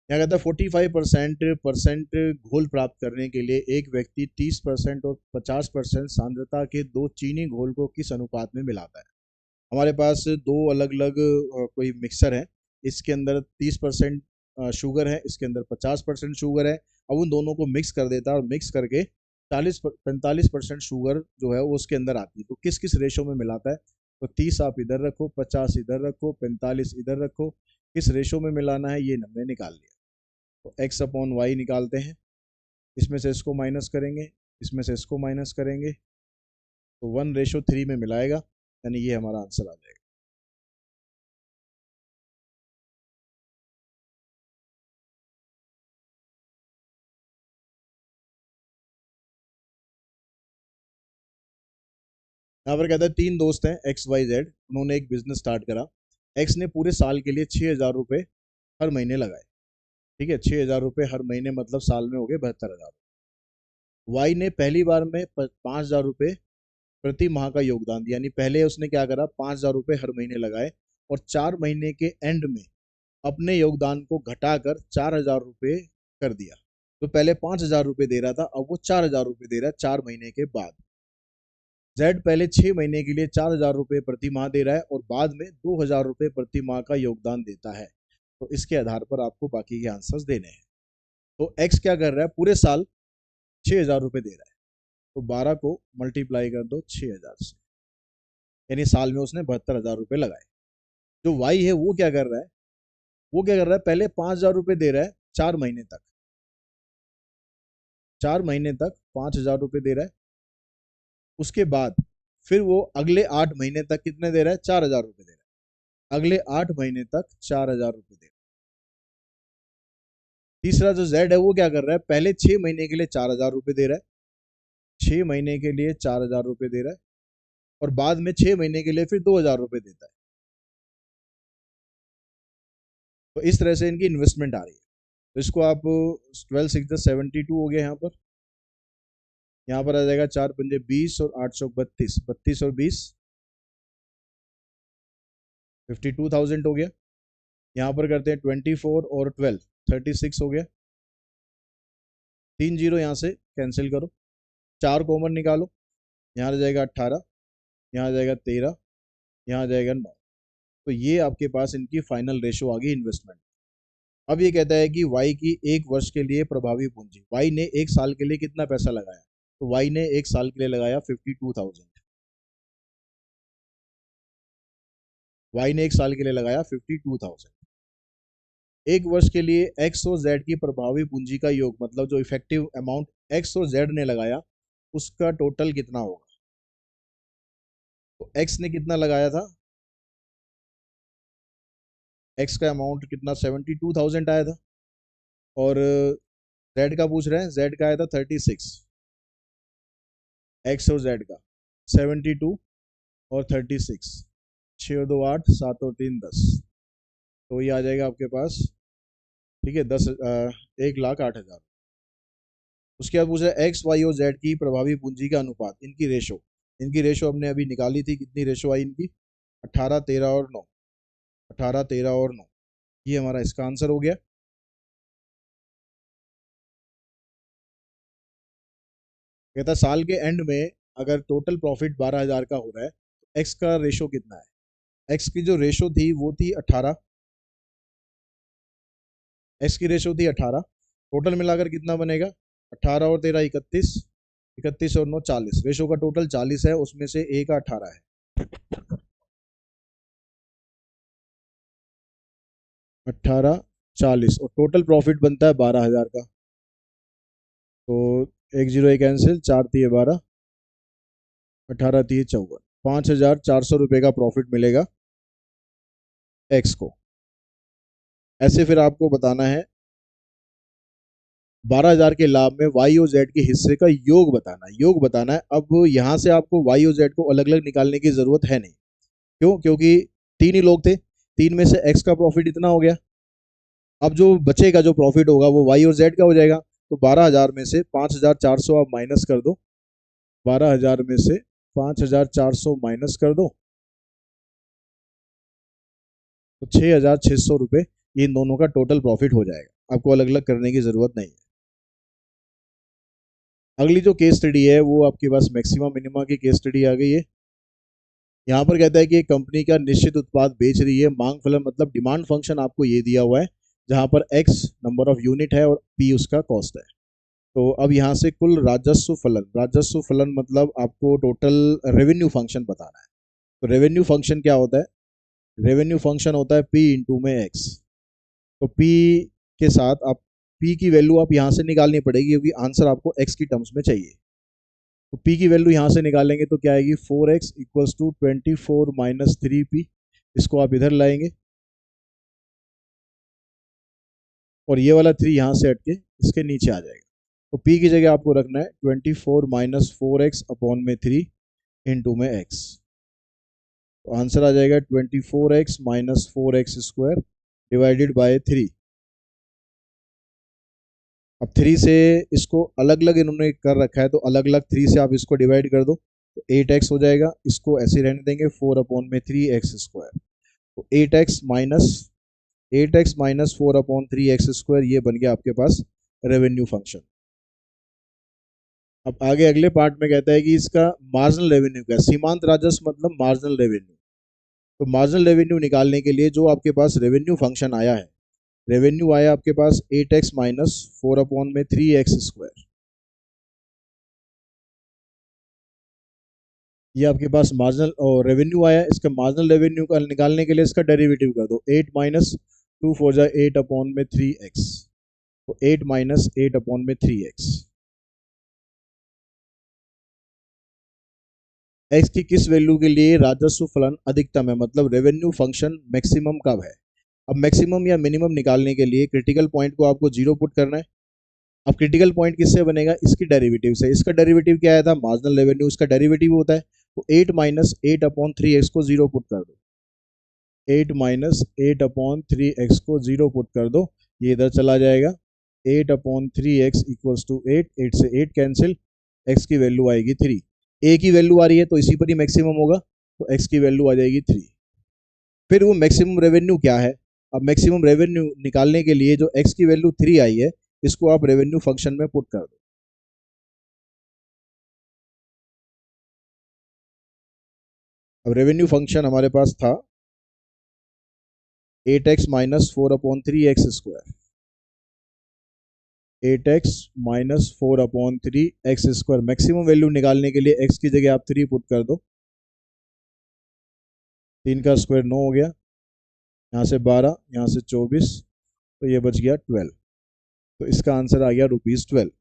क्या कहता है 45% घोल प्राप्त करने के लिए एक व्यक्ति 30% और 50% सांद्रता के दो चीनी घोल को किस अनुपात में मिलाता है। हमारे पास दो अलग अलग कोई मिक्सर है। इसके अंदर 30% शुगर है, इसके अंदर 50% शुगर है। अब उन दोनों को मिक्स कर देता है, और मिक्स करके 45% शुगर जो है वो उसके अंदर आती है। तो किस किस रेशो में मिलाता है। तो 30 आप इधर रखो, 50 इधर रखो, 45 इधर रखो। किस रेशो में मिलाना है ये हमने निकाल लिया। तो एक्स अपॉन वाई निकालते हैं। इसमें से इसको माइनस करेंगे, इसमें से इसको माइनस करेंगे, तो 1:3 में मिलाएगा, यानी ये हमारा आंसर आ जाएगा। यहाँ पर कहता है तीन दोस्त हैं एक्स वाई जेड, उन्होंने एक बिजनेस स्टार्ट करा। एक्स ने पूरे साल के लिए 6,000 रुपये हर महीने लगाए। ठीक है, 6,000 रुपये हर महीने मतलब साल में हो गए 72,000। वाई ने पहली बार में 5,000 रुपये प्रति माह का योगदान दिया, यानी पहले उसने क्या करा, 5,000 रुपये हर महीने लगाए, और 4 महीने के एंड में अपने योगदान को घटाकर 4,000 रुपये कर दिया। तो पहले 5,000 रुपये दे रहा था, अब वो 4,000 रुपये दे रहा है 4 महीने के बाद। जेड पहले 6 महीने के लिए 4,000 रुपये प्रति माह दे रहा है, और बाद में 2,000 रुपये प्रति माह का योगदान देता है। तो इसके आधार पर आपको बाकी के आंसर्स देने हैं। तो एक्स क्या कर रहा है, पूरे साल 6,000 रुपये दे रहा है, तो 12 को मल्टीप्लाई कर दो 6,000 से, यानी साल में उसने 72,000 रुपये लगाए। जो वाई है वो क्या कर रहा है, वो क्या कर रहा है, पहले 5,000 रुपये दे रहा है 4 महीने तक, 4 महीने तक 5,000 रुपये दे रहा है। उसके बाद फिर वो अगले 8 महीने तक कितने दे रहा है, 4,000 रुपये दे रहा है, अगले 8 महीने तक 4,000 रुपये दे रहा है। तीसरा जो जेड है वो क्या कर रहा है, पहले 6 महीने के लिए 4,000 रुपये दे रहा है, 6 महीने के लिए 4,000 रुपये दे रहा है, और बाद में 6 महीने के लिए फिर 2,000 रुपये देता है। तो इस तरह से इनकी इन्वेस्टमेंट आ रही है। तो इसको आप 12 6 72 हो गया यहाँ पर। यहाँ पर आ जाएगा 4 पंजे 20 और 8 चौक 32, 32 और 20 52,000 हो गया। यहाँ पर करते हैं 24 और 12 36 हो गया। 3 जीरो यहाँ से कैंसिल करो, 4 कॉमन निकालो, यहाँ आ जाएगा 18, यहाँ आ जाएगा 13, यहाँ आ जाएगा 9। तो ये आपके पास इनकी फाइनल रेशो आ गई इन्वेस्टमेंट। अब ये कहता है कि वाई की एक वर्ष के लिए प्रभावी पूंजी, वाई ने एक साल के लिए कितना पैसा लगाया। तो वाई ने एक साल के लिए लगाया 52,000। वाई ने एक साल के लिए लगाया 52,000। एक वर्ष के लिए एक्स और जेड की प्रभावी पूंजी का योग, मतलब जो इफेक्टिव अमाउंट एक्स और जेड ने लगाया उसका टोटल कितना होगा। तो एक्स ने कितना लगाया था, एक्स का अमाउंट कितना 72,000 आया था, और जेड का पूछ रहे हैं, जेड का आया था 36। एक्स और जेड का 72 और 36, 6 और 2 8, 7 और 3 10, तो ये आ जाएगा आपके पास। ठीक है, 1,08,000। उसके बाद पूछ रहा है एक्स वाई और जेड की प्रभावी पूंजी का अनुपात, इनकी रेशो। इनकी रेशो हमने अभी निकाली थी, कितनी रेशो आई इनकी, 18 13 और 9, 18 13 और 9। ये हमारा इसका आंसर हो गया। कहता साल के एंड में अगर टोटल प्रॉफिट 12,000 का हो रहा है तो एक्स का रेशो कितना है। एक्स की जो रेशो थी वो थी 18, एक्स की रेशो थी 18, टोटल मिलाकर कितना बनेगा, 18 और 13 31, 31 और 9 40, रेशो का टोटल 40 है, उसमें से ए का 18 है। 18 40, और टोटल प्रॉफिट बनता है 12,000 का। तो एक जीरो एक कैंसिल, 4 तिये 12, 18 तिये 54, 5,400 रुपये का प्रॉफिट मिलेगा एक्स को। ऐसे फिर आपको बताना है 12,000 के लाभ में वाई और जेड के हिस्से का योग बताना है। अब यहाँ से आपको वाई और जेड को अलग अलग निकालने की जरूरत है नहीं। क्यों? क्योंकि तीन ही लोग थे, तीन में से एक्स का प्रॉफिट इतना हो गया। अब जो बचेगा, जो प्रॉफिट होगा, वो वाई और जेड का हो जाएगा। तो 12,000 में से 5,400 आप माइनस कर दो, 12,000 में से 5,400 माइनस कर दो, तो 6,600 रुपये ये इन दोनों का टोटल प्रॉफिट हो जाएगा। आपको अलग अलग करने की जरूरत नहीं है। अगली जो केस स्टडी है वो आपके पास मैक्सिमा मिनिमा की केस स्टडी आ गई है। यहाँ पर कहता है कि एक कंपनी का निश्चित उत्पाद बेच रही है, मांग फलन मतलब डिमांड फंक्शन आपको ये दिया हुआ है, जहां पर एक्स नंबर ऑफ यूनिट है और पी उसका कॉस्ट है। तो अब यहाँ से कुल राजस्व फलन मतलब आपको टोटल रेवेन्यू फंक्शन बताना है। तो रेवेन्यू फंक्शन क्या होता है? रेवेन्यू फंक्शन होता है पी इंटू में एक्स। तो पी के साथ आप पी की वैल्यू आप यहाँ से निकालनी पड़ेगी, क्योंकि आंसर आपको एक्स की टर्म्स में चाहिए। तो पी की वैल्यू यहाँ से निकालेंगे तो क्या आएगी? 4x equals to 24 minus 3p। इसको आप इधर लाएंगे और ये वाला 3 यहाँ से हट के इसके नीचे आ जाएगा। तो p की जगह आपको रखना है 24 माइनस 4x अपॉन में 3 इंटू में x। तो आंसर आ जाएगा 24x minus 4x square divided by 3। अब 3 से इसको अलग अलग इन्होंने कर रखा है, तो अलग अलग 3 से आप इसको डिवाइड कर दो तो 8x हो जाएगा। इसको ऐसे रहने देंगे 4 अपॉन में 3x स्क्वायर। तो 8x minus 4 upon 3x square ये बन गया आपके पास रेवेन्यू फंक्शन। अब आगे अगले पार्ट में कहता है कि इसका मार्जिनल रेवेन्यू क्या है। सीमांत राजस्व मतलब मार्जिनल रेवेन्यू। तो मार्जिनल रेवेन्यू निकालने के लिए जो आपके पास रेवेन्यू फंक्शन आया है, रेवेन्यू आया आपके पास 8x माइनस 4 अपॉन में 3x स्क्वायर। ये आपके पास मार्जिनल और रेवेन्यू आया। इसका मार्जिनल रेवेन्यू का निकालने के लिए इसका डेरिवेटिव कर दो। 8 माइनस 2 4 जा 8 अपॉन में 3x। तो 8 माइनस 8 अपॉन में 3x। एक्स की किस वैल्यू के लिए राजस्व फलन अधिकतम है, मतलब रेवेन्यू फंक्शन मैक्सिमम कब है। अब मैक्सिमम या मिनिमम निकालने के लिए क्रिटिकल पॉइंट को आपको जीरो पुट करना है। अब क्रिटिकल पॉइंट किससे बनेगा? इसकी डेरिवेटिव से। इसका डेरिवेटिव क्या आया था? Marginal revenue. इसका डेरिवेटिव होता है तो 8 माइनस 8 अपॉन 3x को जीरो पुट कर दो। 8 माइनस 8 अपॉन 3x को जीरो पुट कर दो, ये इधर चला जाएगा। 8 अपॉन 3x इक्वल्स टू 8, 8 से 8 कैंसिल, x की वैल्यू आएगी 3। a की वैल्यू आ रही है तो इसी पर ही मैक्सिमम होगा, तो x की वैल्यू आ जाएगी 3। फिर वो मैक्सिमम रेवेन्यू क्या है? अब मैक्सिमम रेवेन्यू निकालने के लिए जो x की वैल्यू 3 आई है, इसको आप रेवेन्यू फंक्शन में पुट कर दो। अब रेवेन्यू फंक्शन हमारे पास था 8x minus 4 upon 3x square. 8x minus 4 upon 3x square. Maximum value निकालने के लिए x की जगह आप 3 पुट कर दो। 3 का स्क्वायर 9 हो गया, यहाँ से 12, यहाँ से 24, तो ये बच गया 12। तो इसका आंसर आ गया ₹12।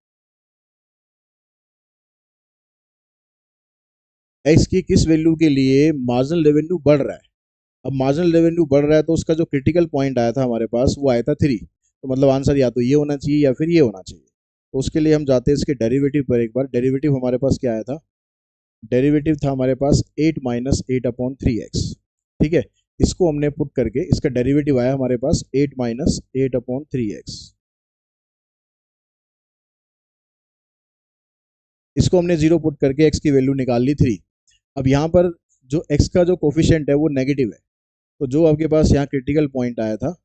एक्स की किस वैल्यू के लिए मार्जिनल रेवेन्यू बढ़ रहा है। अब मार्जिनल रेवेन्यू बढ़ रहा है तो उसका जो क्रिटिकल पॉइंट आया था हमारे पास वो आया था 3। तो मतलब आंसर या तो ये होना चाहिए या फिर ये होना चाहिए। तो उसके लिए हम जाते हैं इसके डेरिवेटिव पर एक बार। डेरिवेटिव हमारे पास क्या आया था? डेरिवेटिव था हमारे पास 8 माइनस 8 अपॉन 3x। ठीक है, इसको हमने पुट करके इसका डेरिवेटिव आया हमारे पास 8 माइनस 8 अपॉन 3x। इसको हमने जीरो पुट करके x की वैल्यू निकाल ली 3। अब यहाँ पर जो x का जो कोफिशिएंट है वो नेगेटिव है, तो जो आपके पास यहाँ क्रिटिकल पॉइंट आया था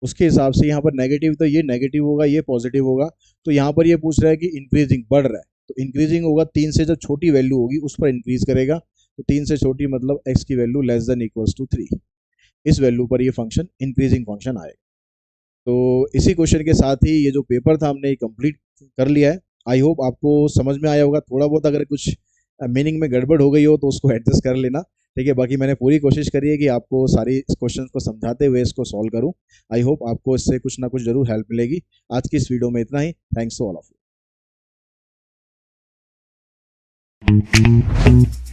उसके हिसाब से यहाँ पर नेगेटिव, तो ये नेगेटिव होगा, ये पॉजिटिव होगा। तो यहाँ पर ये पूछ रहा है कि इंक्रीजिंग बढ़ रहा है, तो इंक्रीजिंग होगा 3 से जो छोटी वैल्यू होगी उस पर इंक्रीज करेगा। तो 3 से छोटी मतलब x की value less than equals to 3। इस वैल्यू पर ये फंक्शन इंक्रीजिंग फंक्शन आएगा। तो इसी क्वेश्चन के साथ ही ये जो पेपर था हमने कंप्लीट कर लिया है। आई होप आपको समझ में आया होगा। थोड़ा बहुत अगर कुछ मीनिंग में गड़बड़ हो गई हो तो उसको एडजस्ट कर लेना। ठीक है, बाकी मैंने पूरी कोशिश करी है कि आपको सारी क्वेश्चंस को समझाते हुए इसको सॉल्व करूं। आई होप आपको इससे कुछ ना कुछ जरूर हेल्प मिलेगी। आज की इस वीडियो में इतना ही। Thanks to all of you.